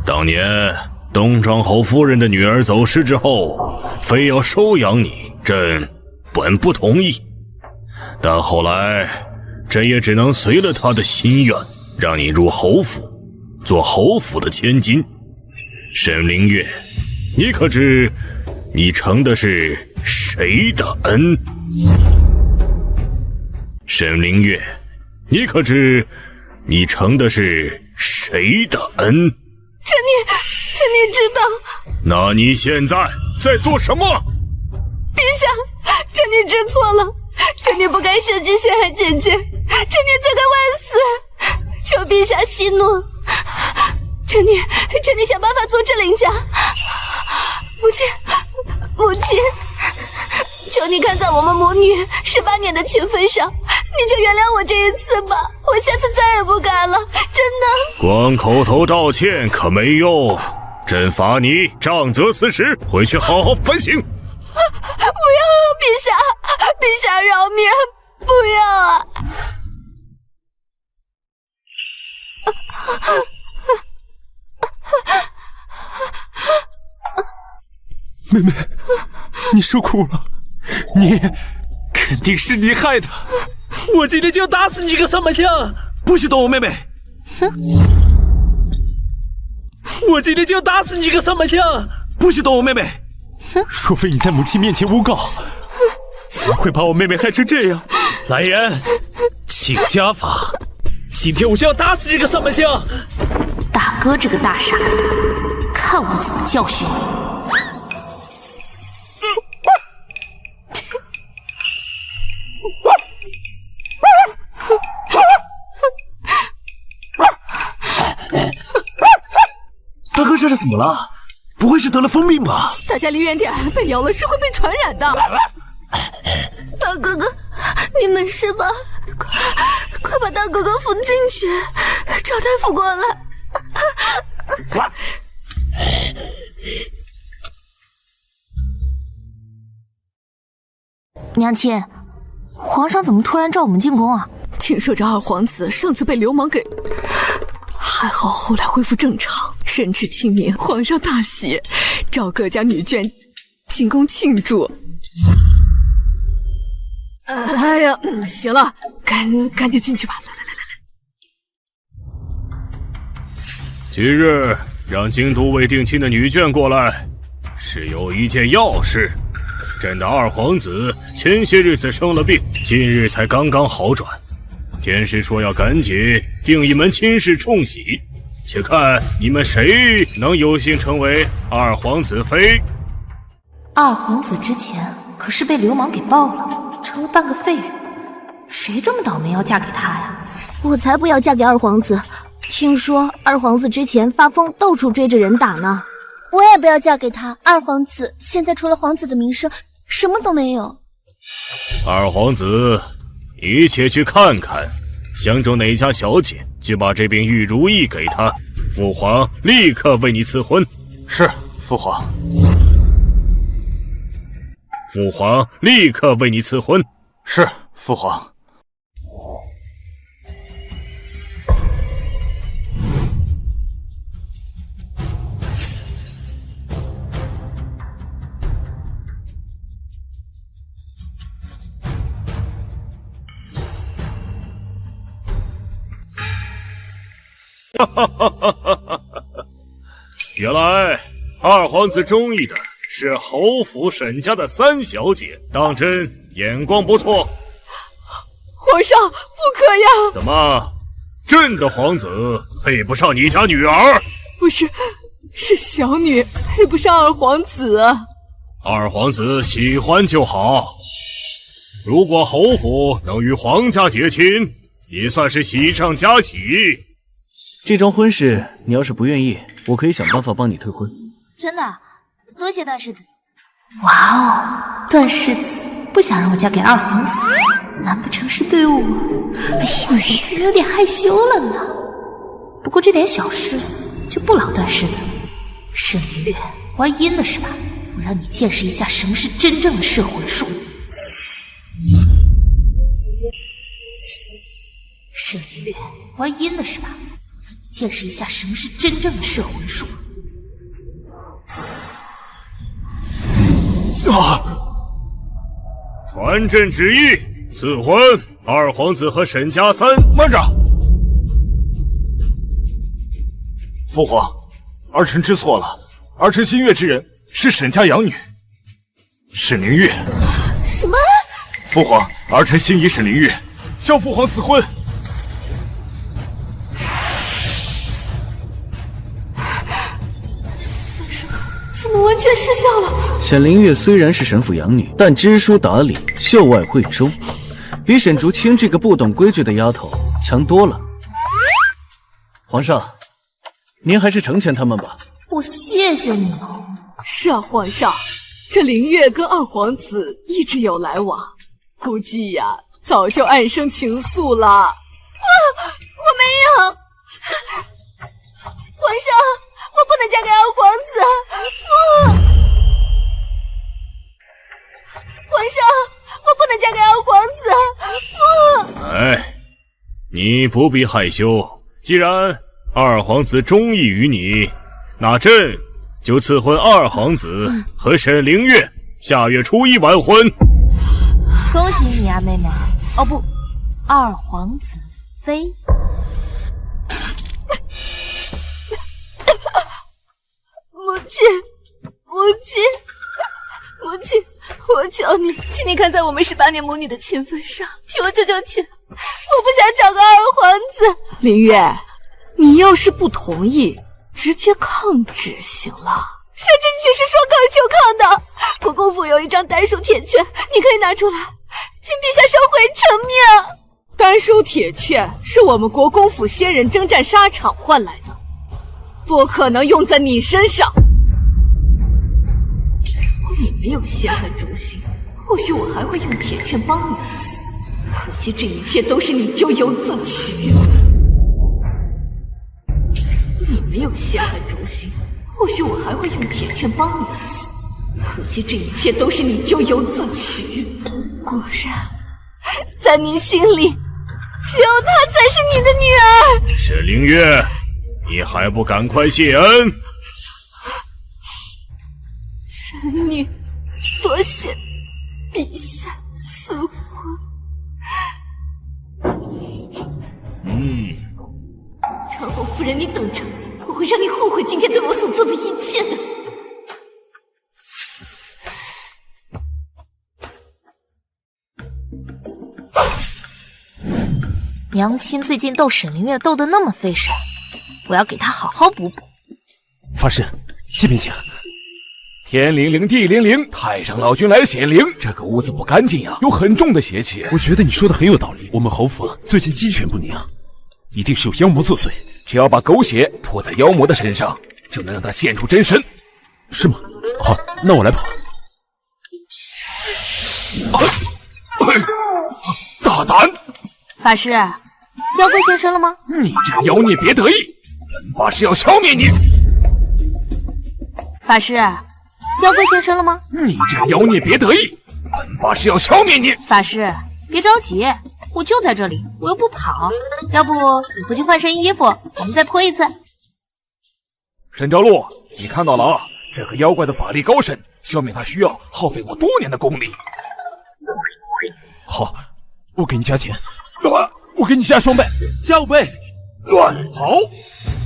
当年东庄侯夫人的女儿走失之后，非要收养你，朕本不同意，但后来朕也只能随了她的心愿，让你入侯府，做侯府的千金。沈凌月，你可知你承的是谁的恩？沈凌月，你可知你承的是谁的恩？
臣女知道。
那你现在在做什么？
陛下，臣女知错了，臣女不该设计陷害姐姐，臣女罪该万死，求陛下息怒。臣女想办法阻止林家。母亲，求你看在我们母女18年的情分上，你就原谅我这一次吧，我下次再也不敢了，真的。
光口头道歉可没用，朕罚你杖责4时，回去好好反省。
不要，陛下饶命，不要啊！
妹妹，你受苦了，你肯定是你害的，我今天就要打死你个三把香！
不许动我妹妹！
哼！我今天就要打死你个三把香！
不许动我妹妹！
若非你在母亲面前诬告，怎么会把我妹妹害成这样？来人，请家法！今天我就要打死这个三把香！
大哥这个大傻子，看我怎么教训你！
大哥这是怎么了？不会是得了疯病吧？
大家离远点，被咬了是会被传染的。
大哥哥，你没事吧？快把大哥哥扶进去，赵太傅过来。
娘亲，皇上怎么突然召我们进宫啊？
听说这二皇子上次被流氓给……还好后来恢复正常，神志清明，皇上大喜，召各家女眷进宫庆祝。哎呀，行了，赶紧进去吧。来。
今日让京都未定亲的女眷过来，是有一件要事。朕的二皇子前些日子生了病，今日才刚刚好转。天师说要赶紧定一门亲事冲喜，且看你们谁能有幸成为二皇子妃。
二皇子之前可是被流氓给爆了，成了半个废人，谁这么倒霉要嫁给他呀？
我才不要嫁给二皇子，听说二皇子之前发疯到处追着人打呢。
我也不要嫁给他，二皇子现在除了皇子的名声什么都没有。
二皇子，你且去看看相州哪家小姐，就把这柄玉如意给她，父皇立刻为你赐婚。
是，父皇。
父皇立刻为你赐婚。
是，父皇。
原来二皇子中意的是侯府沈家的三小姐，当真眼光不错。
皇上，不可呀！
怎么，朕的皇子配不上你家女儿？
不是，是小女配不上二皇子。
二皇子喜欢就好。如果侯府能与皇家结亲，也算是喜上加喜。
这桩婚事，你要是不愿意，我可以想办法帮你退婚。
真的？多谢段世子。哇哦，段世子不想让我嫁给二皇子，难不成是对我？哎呀，我怎么有点害羞了呢？不过这点小事就不劳段世子。沈明月，玩阴的是吧？我让你见识一下什么是真正的摄魂术。沈明月，玩阴的是吧？让你见识一下什么是真正的摄魂术。
传朕旨意，赐婚二皇子和沈家三。
慢着，父皇，儿臣知错了，儿臣心悦之人是沈家养女沈灵月。
什么？
父皇，儿臣心仪沈灵月，向父皇赐婚。
怎么完全失效了？
沈灵月虽然是沈府养女，但知书达理，秀外慧中，比沈竹清这个不懂规矩的丫头强多了。皇上，您还是成全他们吧。
我谢谢你哦。
是啊，皇上，这灵月跟二皇子一直有来往，估计呀早就暗生情愫了。
我没有。皇上，我不能嫁给二皇子。皇上，我不能嫁给二皇子。
哎，你不必害羞。既然二皇子中意于你，那朕就赐婚二皇子和沈灵月，下月初1完婚。
恭喜你啊，妹妹！哦不，二皇子妃。
母亲，我求你，请你看在我们18年母女的情分上，替我救救情。我不想找个二皇子。
灵月，你要是不同意，直接抗旨行了。
圣旨岂是说抗就抗的？国公府有一张丹书铁券，你可以拿出来，请陛下收回成命。
丹书铁券是我们国公府先人征战沙场换来的，不可能用在你身上。如果你没有陷害竹心，或许我还会用铁券帮你一次。可惜这一切都是你咎由自取。你没有陷害竹心，或许我还会用铁券帮你一次。可惜这一切都是你咎由自取。
果然，在你心里，只有她才是你的女儿。
沈灵月，你还不赶快谢恩？
臣女多谢陛下赐婚。
长后夫人，你等着，我会让你后悔今天对我所做的一切的。娘亲最近斗沈灵月斗得那么费神，我要给她好好补补。
法师，这边请。天灵灵，地灵灵，太上老君来显灵。这个屋子不干净呀，有很重的邪气。
我觉得你说的很有道理。我们侯府最近鸡犬不宁，一定是有妖魔作祟。
只要把狗血泼在妖魔的身上，就能让他现出真身。
是吗？好，那我来泼。
大胆！
法师，妖怪现身了吗？
你这个妖孽别得意，本法师要消灭你。
法师，妖怪现身了吗？
你这个妖孽别得意，本法师要消灭你。
法师，别着急，我就在这里，我又不跑。要不你回去换身衣服，我们再泼一次。
沈昭洛，你看到了啊，这个妖怪的法力高深，消灭他需要耗费我多年的功力。
好，我给你加钱，我给你加双倍，加5倍。
好，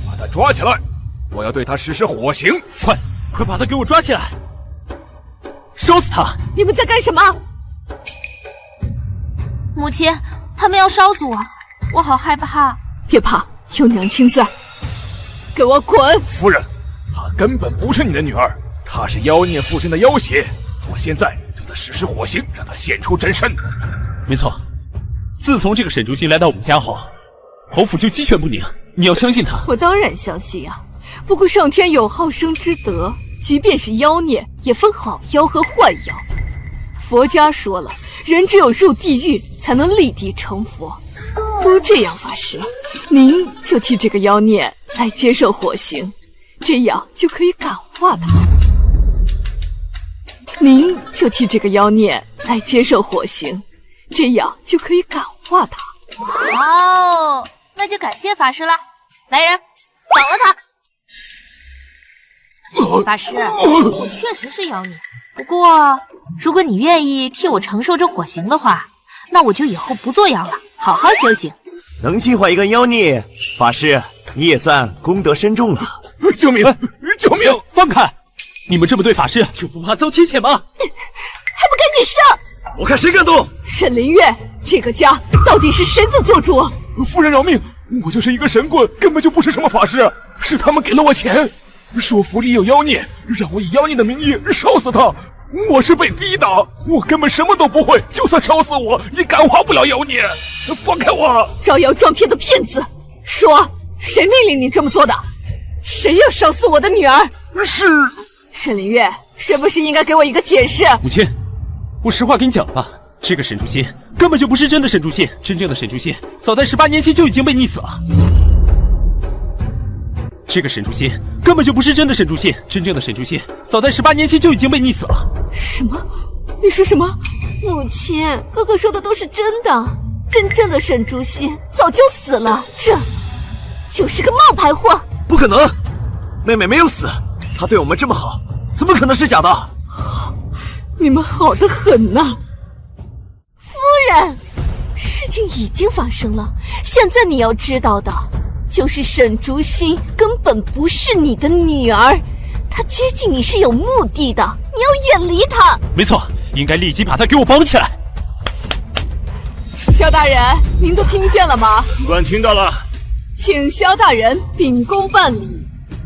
把他抓起来，我要对他实施火刑。
快把他给我抓起来，烧死他！
你们在干什么？
母亲，他们要烧死我，我好害怕。
别怕，有娘亲在。给我滚！
夫人，她根本不是你的女儿，她是妖孽附身的妖邪。我现在对她实施火刑，让她现出真身。
没错，自从这个沈竹心来到我们家后，侯府就鸡犬不宁。你要相信他。
我当然相信啊，不过上天有好生之德，即便是妖孽，也分好妖和坏妖。佛家说了，人只有入地狱才能立地成佛。不如这样，法师，您就替这个妖孽来接受火刑，这样就可以感化他。您就替这个妖孽来接受火刑，这样就可以感化他。
哦，那就感谢法师了。来人，绑了他。法师，我确实是妖孽，不过如果你愿意替我承受这火刑的话，那我就以后不做妖了，好好修行。
能击坏一个妖孽，法师你也算功德深重了。
救命！救命！
放开！你们这么对法师，就不怕遭天谴吗？还
不赶紧上！
我看谁敢动！
沈凌月，这个家到底是谁在做主？
夫人饶命！我就是一个神棍，根本就不是什么法师，是他们给了我钱，说府里有妖孽，让我以妖孽的名义烧死他。我是被逼的，我根本什么都不会，就算烧死我，也感化不了妖孽。放开我！
招摇撞骗的骗子！说，谁命令你这么做的？谁要烧死我的女儿？
是
沈凌月，是不是应该给我一个解释？
母亲，我实话跟你讲了吧，这个沈竹心根本就不是真的沈竹心，真正的沈竹心早在18年前就已经被溺死了。这个沈竹心根本就不是真的沈竹心，真正的沈竹心早在18年前就已经被溺死了。
什么？你说什么？
母亲，哥哥说的都是真的，真正的沈竹心早就死了，这就是个冒牌货。
不可能，妹妹没有死，她对我们这么好，怎么可能是假的？
你们好得很呐！
夫人，事情已经发生了，现在你要知道的就是沈竹心根本不是你的女儿，她接近你是有目的的，你要远离她。
没错，应该立即把她给我绑起来。
萧大人，您都听见了吗？
本官听到了，
请萧大人秉公办理。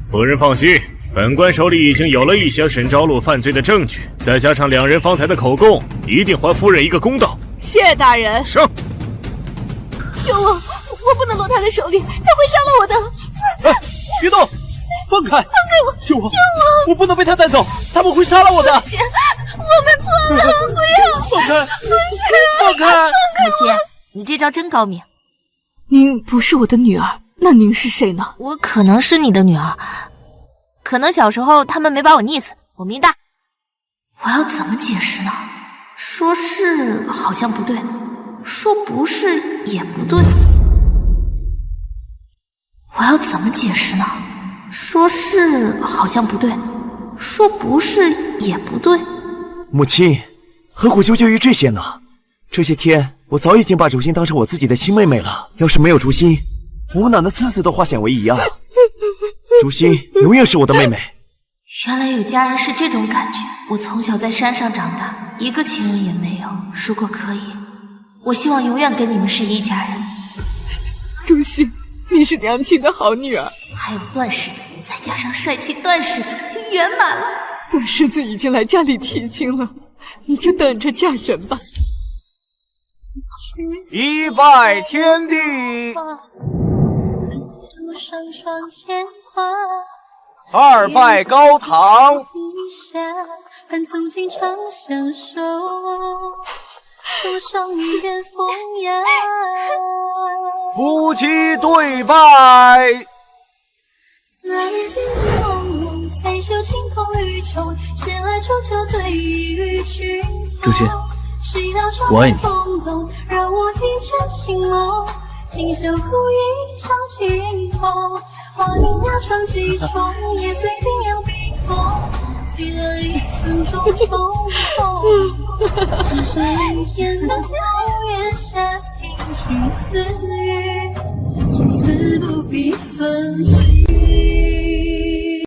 夫人放心，本官手里已经有了一些沈昭禄犯罪的证据，再加上两人方才的口供，一定还夫人一个公道。
谢大人。
上！
救我！我不能落他的手里，他会杀了我的。
别动，放开！
放开我！
救我！
救我！
我不能被他带走，他们会杀了我的。
母亲，我们错了，不要！
放开！
母亲，
放开！
母亲，你这招真高明。
您不是我的女儿，那您是谁呢？
我可能是你的女儿，可能小时候他们没把我溺死，我命大。我要怎么解释呢？说是好像不对，说不是也不对。我要怎么解释呢？说是好像不对，说不是也不对。
母亲，何苦纠结于这些呢？这些天我早已经把竹心当成我自己的亲妹妹了。要是没有竹心，我们哪能次次都化险为夷啊？竹心永远是我的妹妹。
原来有家人是这种感觉。我从小在山上长大，一个亲人也没有。如果可以，我希望永远跟你们是一家人。
竹心，你是娘亲的好女儿。
还有段世子，再加上帅气段世子，就圆满了。
段世子已经来家里提亲了，你就等着嫁人吧。
一拜天地，二拜高堂，夫妻对拜。
竹心，我爱你。
此不必分。